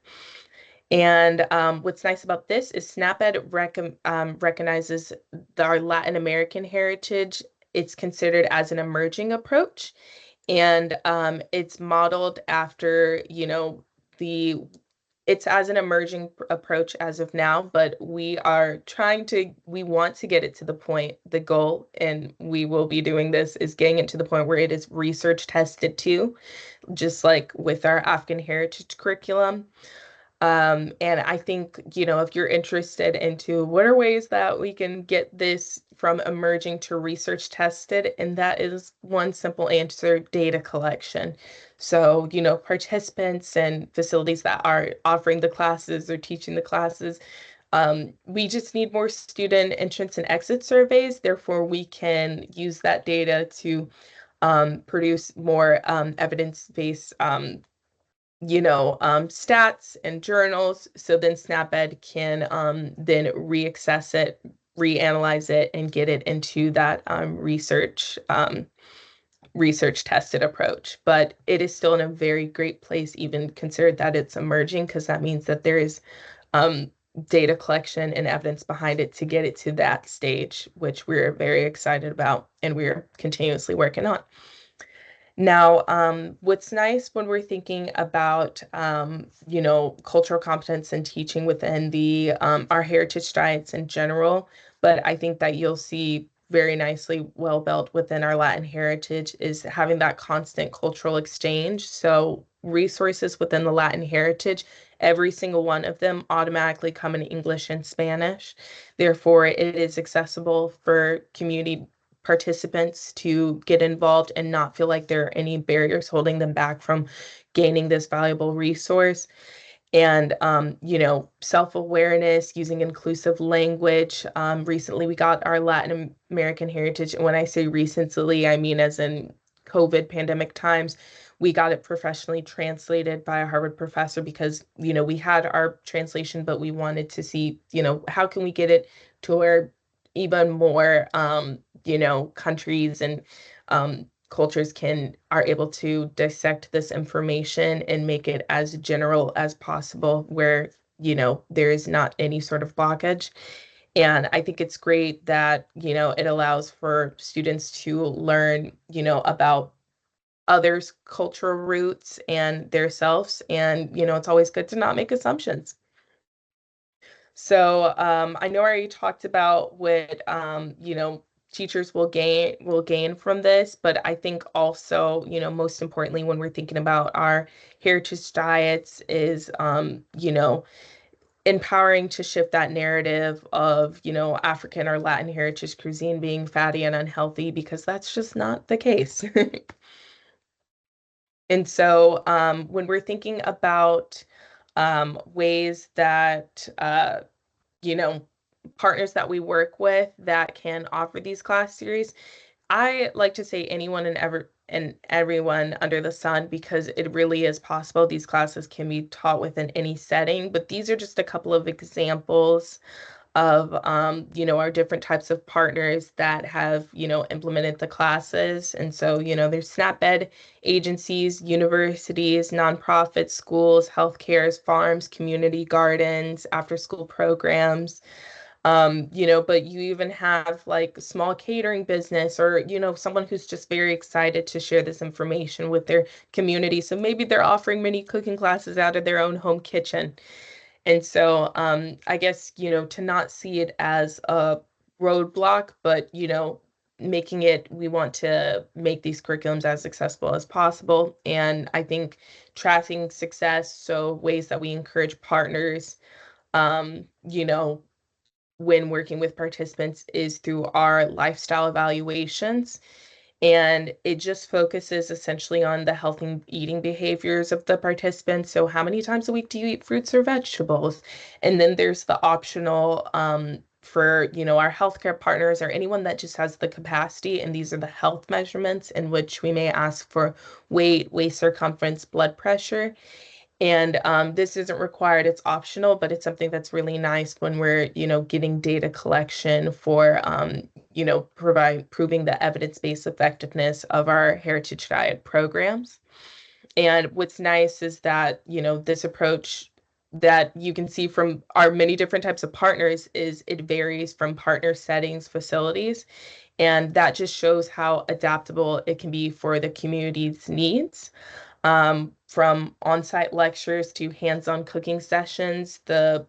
And what's nice about this is SNAP-Ed recognizes our Latin American heritage. It's considered as an emerging approach, and it's modeled after, it's as an emerging approach as of now, but we want to get it to the point, the goal, and we will be doing this, is getting it to the point where it is research tested too, just like with our African heritage curriculum. And I think, if you're interested into what are ways that we can get this from emerging to research tested, and that is one simple answer: data collection. So, participants and facilities that are offering the classes or teaching the classes, we just need more student entrance and exit surveys. Therefore, we can use that data to produce more evidence-based stats and journals. So then SNAP-Ed can then reaccess it, reanalyze it, and get it into that research tested approach. But it is still in a very great place, even considered that it's emerging, because that means that there is data collection and evidence behind it to get it to that stage, which we're very excited about and we're continuously working on. Now, what's nice when we're thinking about, cultural competence and teaching within the our heritage diets in general, but I think that you'll see very nicely well built within our Latin heritage is having that constant cultural exchange. So resources within the Latin heritage, every single one of them automatically come in English and Spanish. Therefore, it is accessible for community participants to get involved and not feel like there are any barriers holding them back from gaining this valuable resource. And, self-awareness, using inclusive language. Recently, we got our Latin American heritage. And when I say recently, I mean as in COVID pandemic times. We got it professionally translated by a Harvard professor because, we had our translation, but we wanted to see, how can we get it to where even more, countries and cultures are able to dissect this information and make it as general as possible, where, there is not any sort of blockage. And I think it's great that, it allows for students to learn, about others' cultural roots and their selves. And, it's always good to not make assumptions. So I know I already talked about what teachers will gain from this, but I think also, most importantly, when we're thinking about our heritage diets is empowering to shift that narrative of, African or Latin heritage cuisine being fatty and unhealthy, because that's just not the case. And so when we're thinking about ways that you know, partners that we work with that can offer these class series, I like to say anyone and everyone under the sun, because it really is possible these classes can be taught within any setting. But these are just a couple of examples of our different types of partners that have implemented the classes. And so there's SNAP Ed agencies, universities, nonprofits, schools, healthcares, farms, community gardens, after school programs. But you even have like small catering business, or someone who's just very excited to share this information with their community. So maybe they're offering mini cooking classes out of their own home kitchen. And so I guess, to not see it as a roadblock, but, we want to make these curriculums as accessible as possible. And I think tracking success, so ways that we encourage partners, um, you know, when working with participants, is through our lifestyle evaluations. And it just focuses essentially on the healthy eating behaviors of the participants. So how many times a week do you eat fruits or vegetables? And then there's the optional for our healthcare partners or anyone that just has the capacity. And these are the health measurements in which we may ask for weight, waist circumference, blood pressure. And this isn't required, it's optional, but it's something that's really nice when we're, getting data collection for, proving the evidence-based effectiveness of our heritage diet programs. And what's nice is that, this approach that you can see from our many different types of partners is it varies from partner settings, facilities, and that just shows how adaptable it can be for the community's needs. From on-site lectures to hands-on cooking sessions, our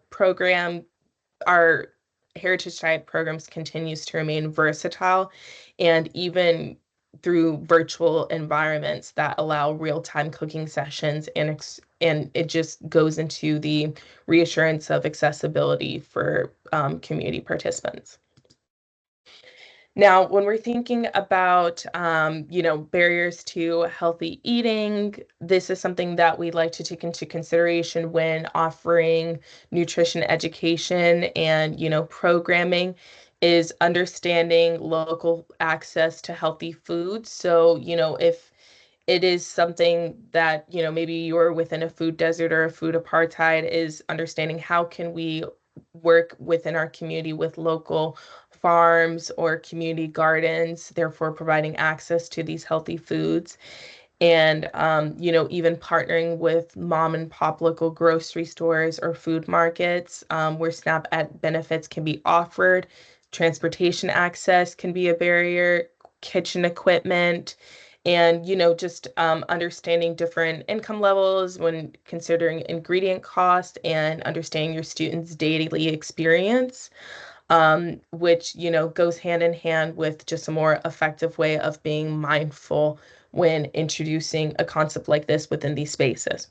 Heritage Diet programs continues to remain versatile, and even through virtual environments that allow real-time cooking sessions, and it just goes into the reassurance of accessibility for community participants. Now, when we're thinking about, barriers to healthy eating, this is something that we'd like to take into consideration when offering nutrition education and, programming, is understanding local access to healthy foods. So, if it is something that, maybe you're within a food desert or a food apartheid, is understanding how can we work within our community with local farms or community gardens, therefore providing access to these healthy foods. And, even partnering with mom and pop local grocery stores or food markets, where SNAP at benefits can be offered. Transportation access can be a barrier, kitchen equipment, and, just understanding different income levels when considering ingredient cost and understanding your students' daily experience, which, goes hand in hand with just a more effective way of being mindful when introducing a concept like this within these spaces.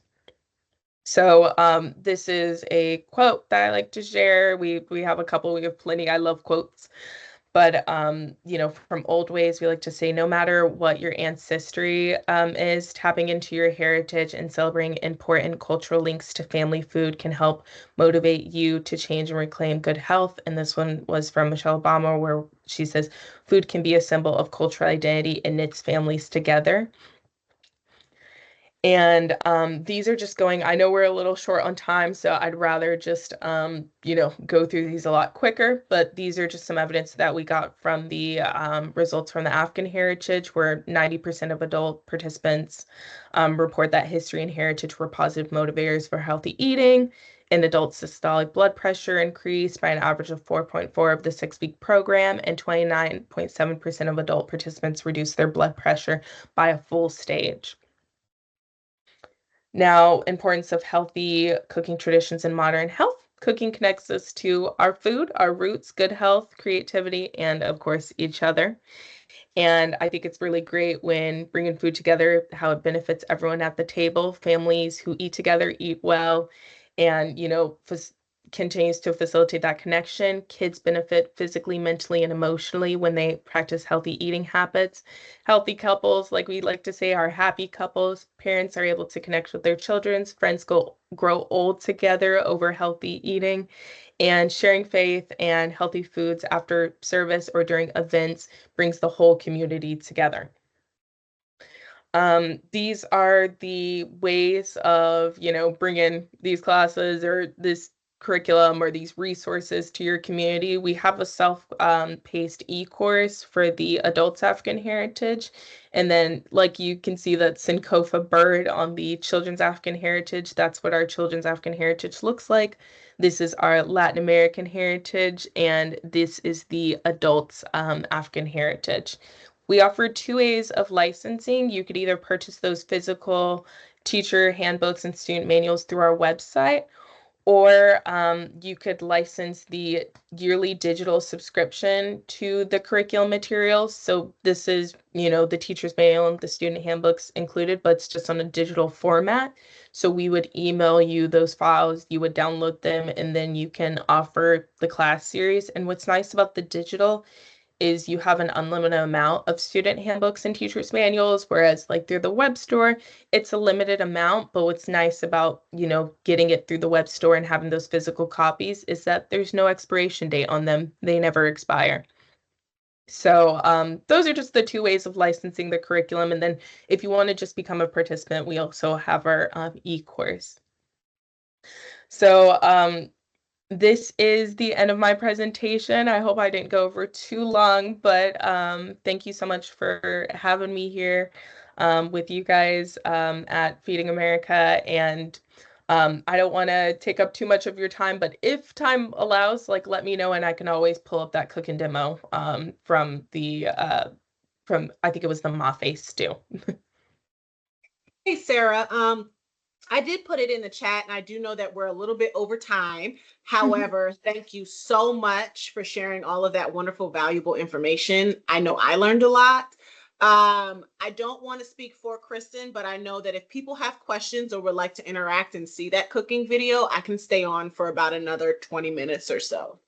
So this is a quote that I like to share. We have a couple, we have plenty. I love quotes. But from Oldways, we like to say, no matter what your ancestry is, tapping into your heritage and celebrating important cultural links to family food can help motivate you to change and reclaim good health. And this one was from Michelle Obama, where she says, food can be a symbol of cultural identity and knits families together. And these are just going, I know we're a little short on time, so I'd rather just, go through these a lot quicker, but these are just some evidence that we got from the results from the African Heritage, where 90% of adult participants report that history and heritage were positive motivators for healthy eating. In adult systolic blood pressure increased by an average of 4.4 of the 6-week program, and 29.7% of adult participants reduced their blood pressure by a full stage. Now, importance of healthy cooking traditions in modern health. Cooking connects us to our food, our roots, good health, creativity, and of course, each other. And I think it's really great when bringing food together, how it benefits everyone at the table. Families who eat together eat well, and continues to facilitate that connection. Kids benefit physically, mentally, and emotionally when they practice healthy eating habits. Healthy couples, like we like to say, are happy couples. Parents are able to connect with their children. Friends grow old together over healthy eating. And sharing faith and healthy foods after service or during events brings the whole community together. These are the ways of, bringing these classes or this curriculum or these resources to your community. We have a self-paced e-course for the adults African heritage. And then, like, you can see that Sankofa bird on the children's African heritage. That's what our children's African heritage looks like. This is our Latin American heritage, and this is the adults African heritage. We offer 2 ways of licensing. You could either purchase those physical teacher handbooks and student manuals through our website, or you could license the yearly digital subscription to the curriculum materials. So this is, the teacher's manual and the student handbooks included, but it's just on a digital format. So we would email you those files, you would download them, and then you can offer the class series. And what's nice about the digital is you have an unlimited amount of student handbooks and teachers manuals, whereas like through the web store, it's a limited amount. But what's nice about, getting it through the web store and having those physical copies is that there's no expiration date on them. They never expire. So those are just the 2 ways of licensing the curriculum. And then if you want to just become a participant, we also have our e-course. So this is the end of my presentation. I hope I didn't go over too long, but thank you so much for having me here with you guys at Feeding America. And I don't want to take up too much of your time, but if time allows, like, let me know, and I can always pull up that cooking demo from I think it was the Mafe stew.
Hey, Sarah. I did put it in the chat, and I do know that we're a little bit over time. However, thank you so much for sharing all of that wonderful, valuable information. I know I learned a lot. I don't want to speak for Kristen, but I know that if people have questions or would like to interact and see that cooking video, I can stay on for about another 20 minutes or so.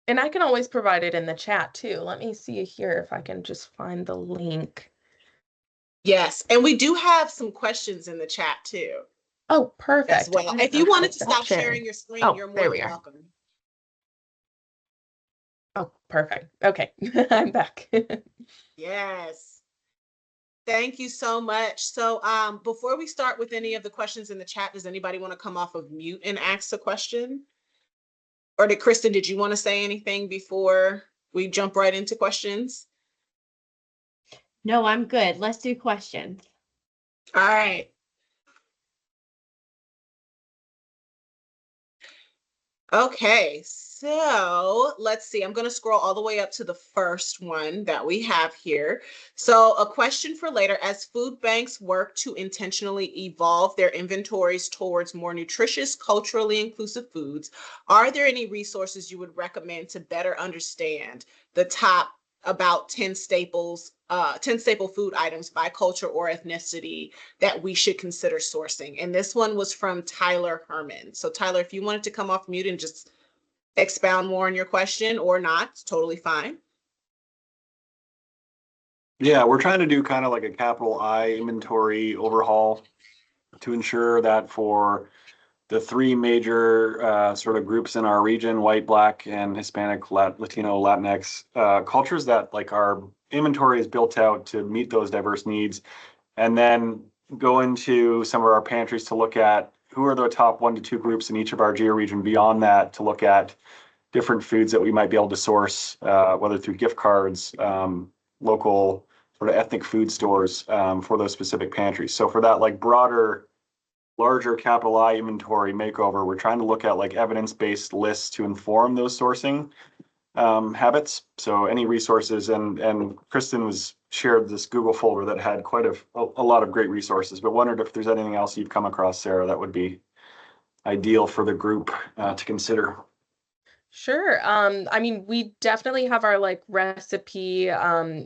And I can always provide it in the chat too. Let me see here if I can just find the link.
Yes, and we do have some questions in the chat too.
Oh, perfect.
As well. If you wanted to stop sharing your screen, you're more than welcome.
Oh, perfect. Okay, I'm back.
Yes. Thank you so much. So before we start with any of the questions in the chat, does anybody want to come off of mute and ask a question? Or Kristen, did you want to say anything before we jump right into questions?
No, I'm good. Let's do questions.
All right. Okay, so let's see. I'm going to scroll all the way up to the first one that we have here. So a question for later: as food banks work to intentionally evolve their inventories towards more nutritious, culturally inclusive foods, are there any resources you would recommend to better understand the top about 10 staples, 10 staple food items by culture or ethnicity that we should consider sourcing? And this one was from Tyler Herman. So Tyler, if you wanted to come off mute and just expound more on your question or not, it's totally fine.
Yeah, we're trying to do kind of like a capital I inventory overhaul to ensure that for the three major sort of groups in our region: white, black, and Hispanic, Latino, Latinx cultures, that like our inventory is built out to meet those diverse needs, and then go into some of our pantries to look at who are the top 1 to 2 groups in each of our geo-region beyond that, to look at different foods that we might be able to source, whether through gift cards, local sort of ethnic food stores, for those specific pantries. So for that like broader, larger capital I inventory makeover, we're trying to look at like evidence-based lists to inform those sourcing habits. So any resources, and Kristen was shared this Google folder that had quite a lot of great resources, but wondered if there's anything else you've come across, Sarah, that would be ideal for the group to consider.
Sure. I mean, we definitely have our like recipe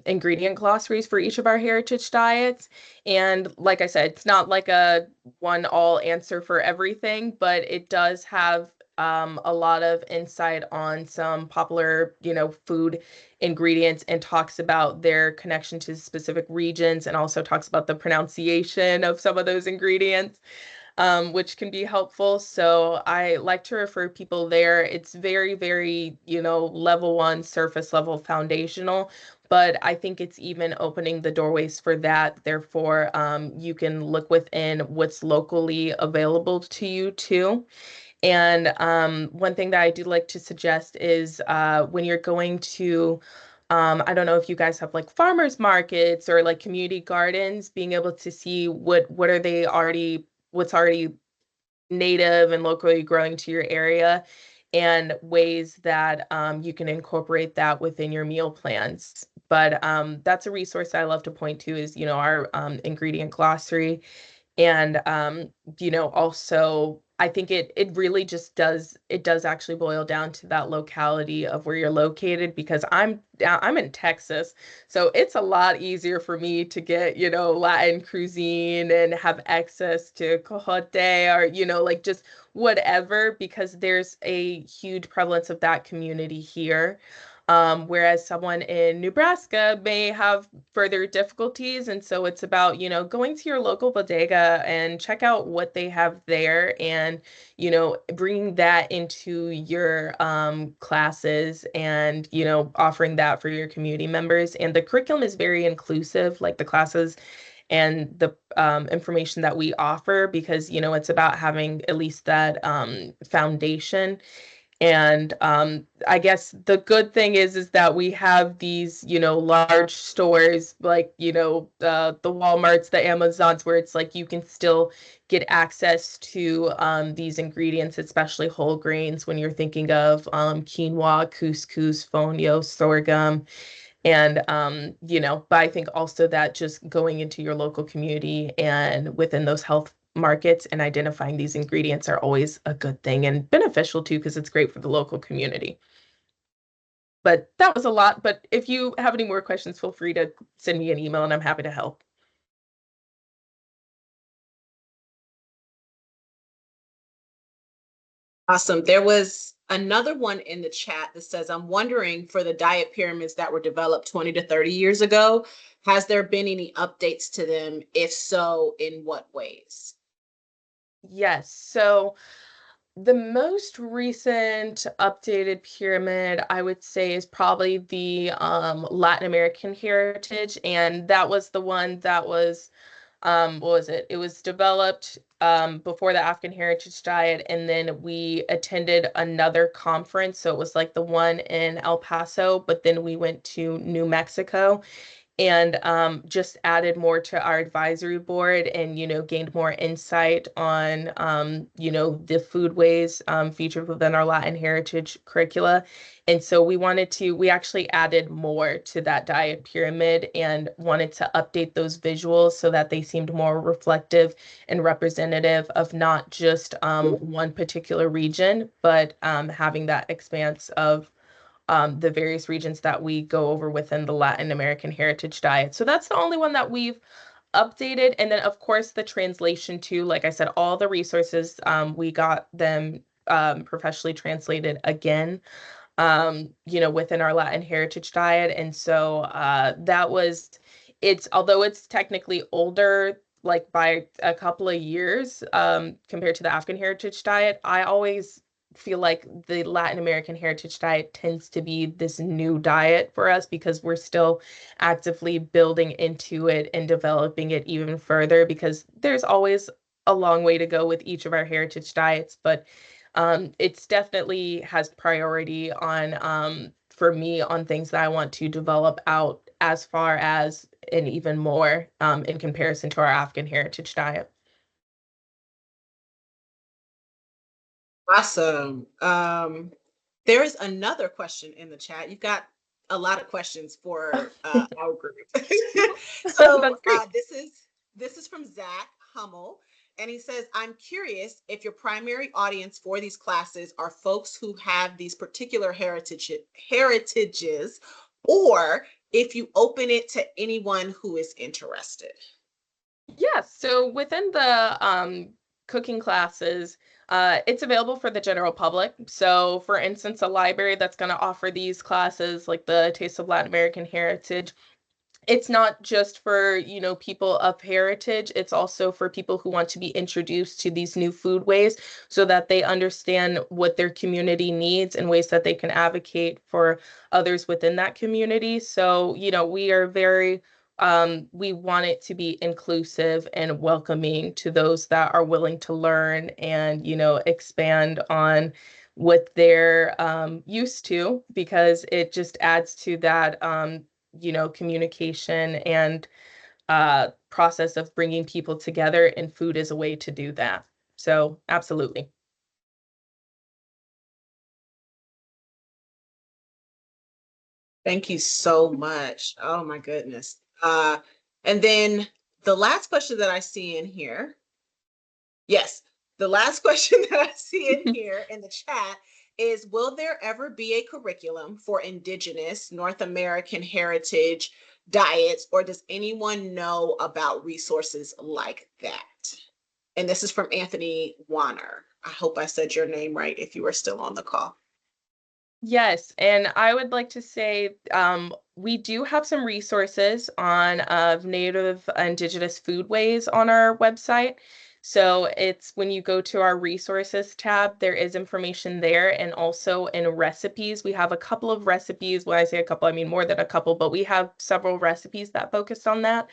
ingredient glossaries for each of our heritage diets. And like I said, it's not like a one all answer for everything, but it does have a lot of insight on some popular, food ingredients, and talks about their connection to specific regions, and also talks about the pronunciation of some of those ingredients, which can be helpful. So I like to refer people there. It's very, very, level one, surface level, foundational, but I think it's even opening the doorways for that. Therefore, you can look within what's locally available to you too. And one thing that I do like to suggest is when you're going to, I don't know if you guys have like farmers markets or like community gardens, being able to see what are they already, what's already native and locally growing to your area, and ways that you can incorporate that within your meal plans. But that's a resource I love to point to, is, our ingredient glossary. And also I think it really just does actually boil down to that locality of where you're located, because I'm in Texas, so it's a lot easier for me to get, Latin cuisine and have access to cojote, or, like just whatever, because there's a huge prevalence of that community here. Whereas someone in Nebraska may have further difficulties. And so it's about, going to your local bodega and check out what they have there, and, bringing that into your classes, and, offering that for your community members. And the curriculum is very inclusive, like the classes and the information that we offer, because, it's about having at least that foundation. And I guess the good thing is that we have these, large stores like, the Walmarts, the Amazons, where it's like you can still get access to these ingredients, especially whole grains, when you're thinking of quinoa, couscous, fonio, sorghum. And, but I think also that just going into your local community and within those health markets and identifying these ingredients are always a good thing, and beneficial too, because it's great for the local community. But that was a lot. But if you have any more questions, feel free to send me an email and I'm happy to help.
Awesome. There was another one in the chat that says, I'm wondering, for the diet pyramids that were developed 20 to 30 years ago, has there been any updates to them? If so, in what ways?
Yes. So the most recent updated pyramid, I would say, is probably the Latin American heritage. And that was the one that was, what was it? It was developed before the African Heritage Diet, and then we attended another conference. So it was like the one in El Paso, but then we went to New Mexico, and just added more to our advisory board, and, gained more insight on, the foodways featured within our Latin heritage curricula. And so we actually added more to that diet pyramid, and wanted to update those visuals so that they seemed more reflective and representative of not just one particular region, but having that expanse of the various regions that we go over within the Latin American heritage diet. So that's the only one that we've updated. And then, of course, the translation too. Like I said, all the resources, we got them professionally translated again, within our Latin heritage diet. And so although it's technically older, like by a couple of years compared to the African heritage diet. I always feel like the Latin American heritage diet tends to be this new diet for us because we're still actively building into it and developing it even further because there's always a long way to go with each of our heritage diets, but it's definitely has priority on for me on things that I want to develop out as far as and even more in comparison to our African heritage diet.
Awesome. There is another question in the chat. You've got a lot of questions for our group. So
That's great.
this is from Zach Hummel, and he says, "I'm curious if your primary audience for these classes are folks who have these particular heritages, or if you open it to anyone who is interested."
Yes, so within the cooking classes, it's available for the general public. So, for instance, a library that's going to offer these classes, like the Taste of Latin American Heritage, it's not just for, people of heritage, it's also for people who want to be introduced to these new food ways so that they understand what their community needs and ways that they can advocate for others within that community. So, we are very we want it to be inclusive and welcoming to those that are willing to learn and, expand on what they're used to because it just adds to that communication and process of bringing people together, and food is a way to do that. So, absolutely.
Thank you so much. Oh my goodness. And then the last question that I see in here, yes, the last question that I see in here in the chat is, will there ever be a curriculum for Indigenous North American heritage diets, or does anyone know about resources like that? And this is from Anthony Warner. I hope I said your name right if you are still on the call.
Yes, and I would like to say we do have some resources on Native Indigenous foodways on our website. So it's when you go to our resources tab, there is information there, and also in recipes. We have a couple of recipes. When I say a couple, I mean more than a couple, but we have several recipes that focus on that.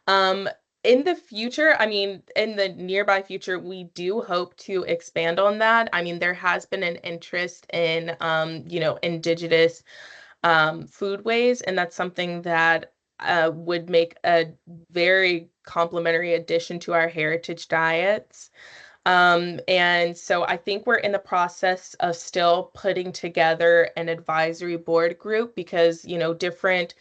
Um, in the future, I mean, in the nearby future, we do hope to expand on that. I mean, there has been an interest in, indigenous foodways, and that's something that would make a very complementary addition to our heritage diets. And so I think we're in the process of still putting together an advisory board group because, different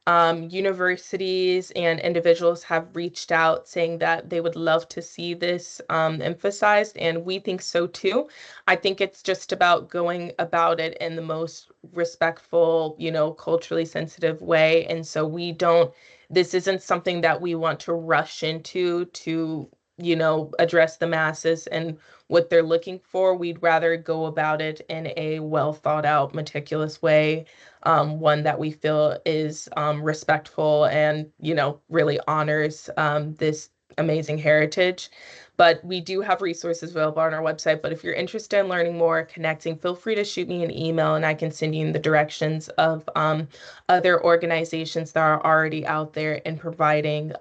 universities and individuals have reached out saying that they would love to see this emphasized, and we think so too. I think it's just about going about it in the most respectful, culturally sensitive way. And so this isn't something that we want to rush into to address the masses and what they're looking for. We'd rather go about it in a well thought out, meticulous way, one that we feel is respectful and, really honors this amazing heritage. But we do have resources available on our website. But if you're interested in learning more, connecting, feel free to shoot me an email and I can send you in the directions of other organizations that are already out there and providing,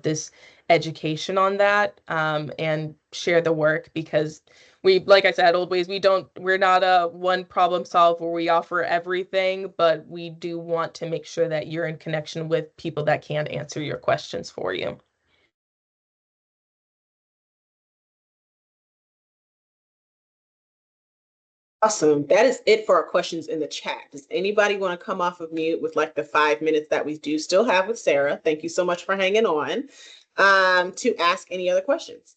this education on that and share the work because like I said, Oldways, we're not a one problem solve where we offer everything, but we do want to make sure that you're in connection with people that can answer your questions for you.
Awesome. That is it for our questions in the chat. Does anybody want to come off of mute with like the 5 minutes that we do still have with Sarah? Thank you so much for hanging on, to ask any other questions.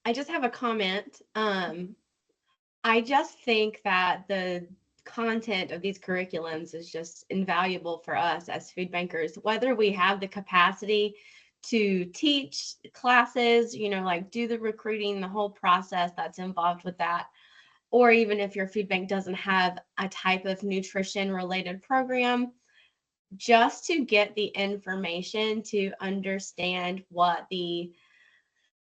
I just have a comment. I just think that the content of these curriculums is just invaluable for us as food bankers, whether we have the capacity to teach classes, like do the recruiting, the whole process that's involved with that, or even if your food bank doesn't have a type of nutrition related program, just to get the information to understand what the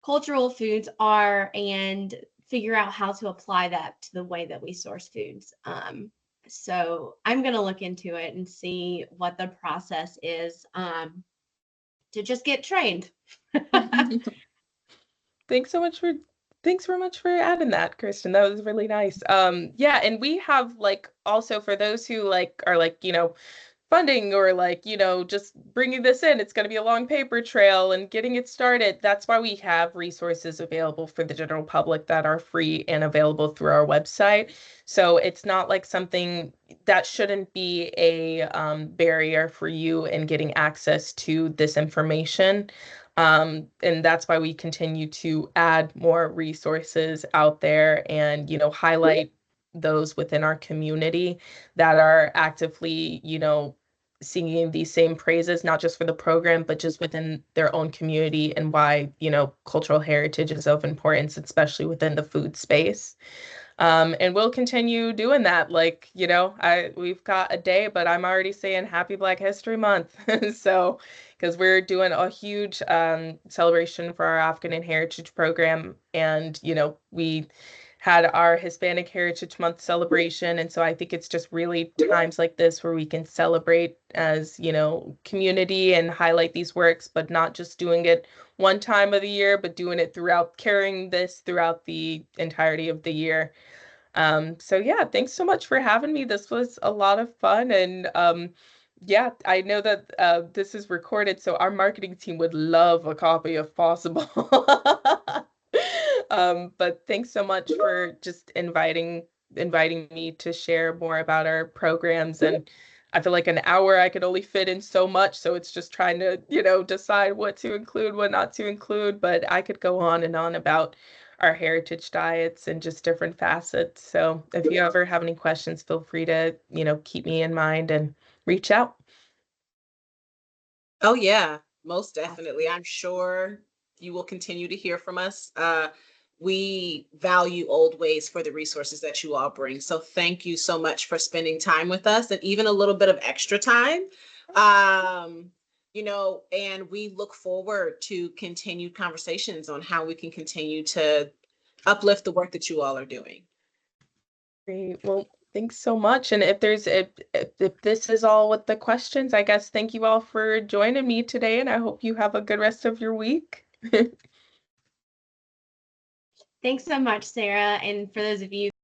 cultural foods are and figure out how to apply that to the way that we source foods. So I'm going to look into it and see what the process is to just get trained.
Thanks so much for Thanks very much for adding that, Kristen. That was really nice. Yeah, and we have like also for those who like are like, funding or like, just bringing this in, it's going to be a long paper trail and getting it started. That's why we have resources available for the general public that are free and available through our website. So it's not like something that shouldn't be a barrier for you in getting access to this information. And that's why we continue to add more resources out there and, highlight those within our community that are actively, singing these same praises, not just for the program, but just within their own community and why, cultural heritage is of importance, especially within the food space. And we'll continue doing that. Like, we've got a day, but I'm already saying Happy Black History Month. So, because we're doing a huge celebration for our African and Heritage program. And, we had our Hispanic Heritage Month celebration. And so I think it's just really times like this where we can celebrate as, community and highlight these works, but not just doing it one time of the year, but doing it throughout, carrying this throughout the entirety of the year. So yeah, thanks so much for having me. This was a lot of fun. And yeah, I know that this is recorded, so our marketing team would love a copy if possible. But thanks so much for just inviting me to share more about our programs. And I feel like an hour I could only fit in so much, so it's just trying to, decide what to include, what not to include. But I could go on and on about our heritage diets and just different facets. So if you ever have any questions, feel free to, keep me in mind and reach out.
Oh yeah, most definitely. I'm sure you will continue to hear from us. We value Oldways for the resources that you all bring. So thank you so much for spending time with us and even a little bit of extra time. And we look forward to continued conversations on how we can continue to uplift the work that you all are doing.
Great. Well, thanks so much. And if this is all with the questions, I guess thank you all for joining me today, and I hope you have a good rest of your week.
Thanks so much, Sarah. And for those of you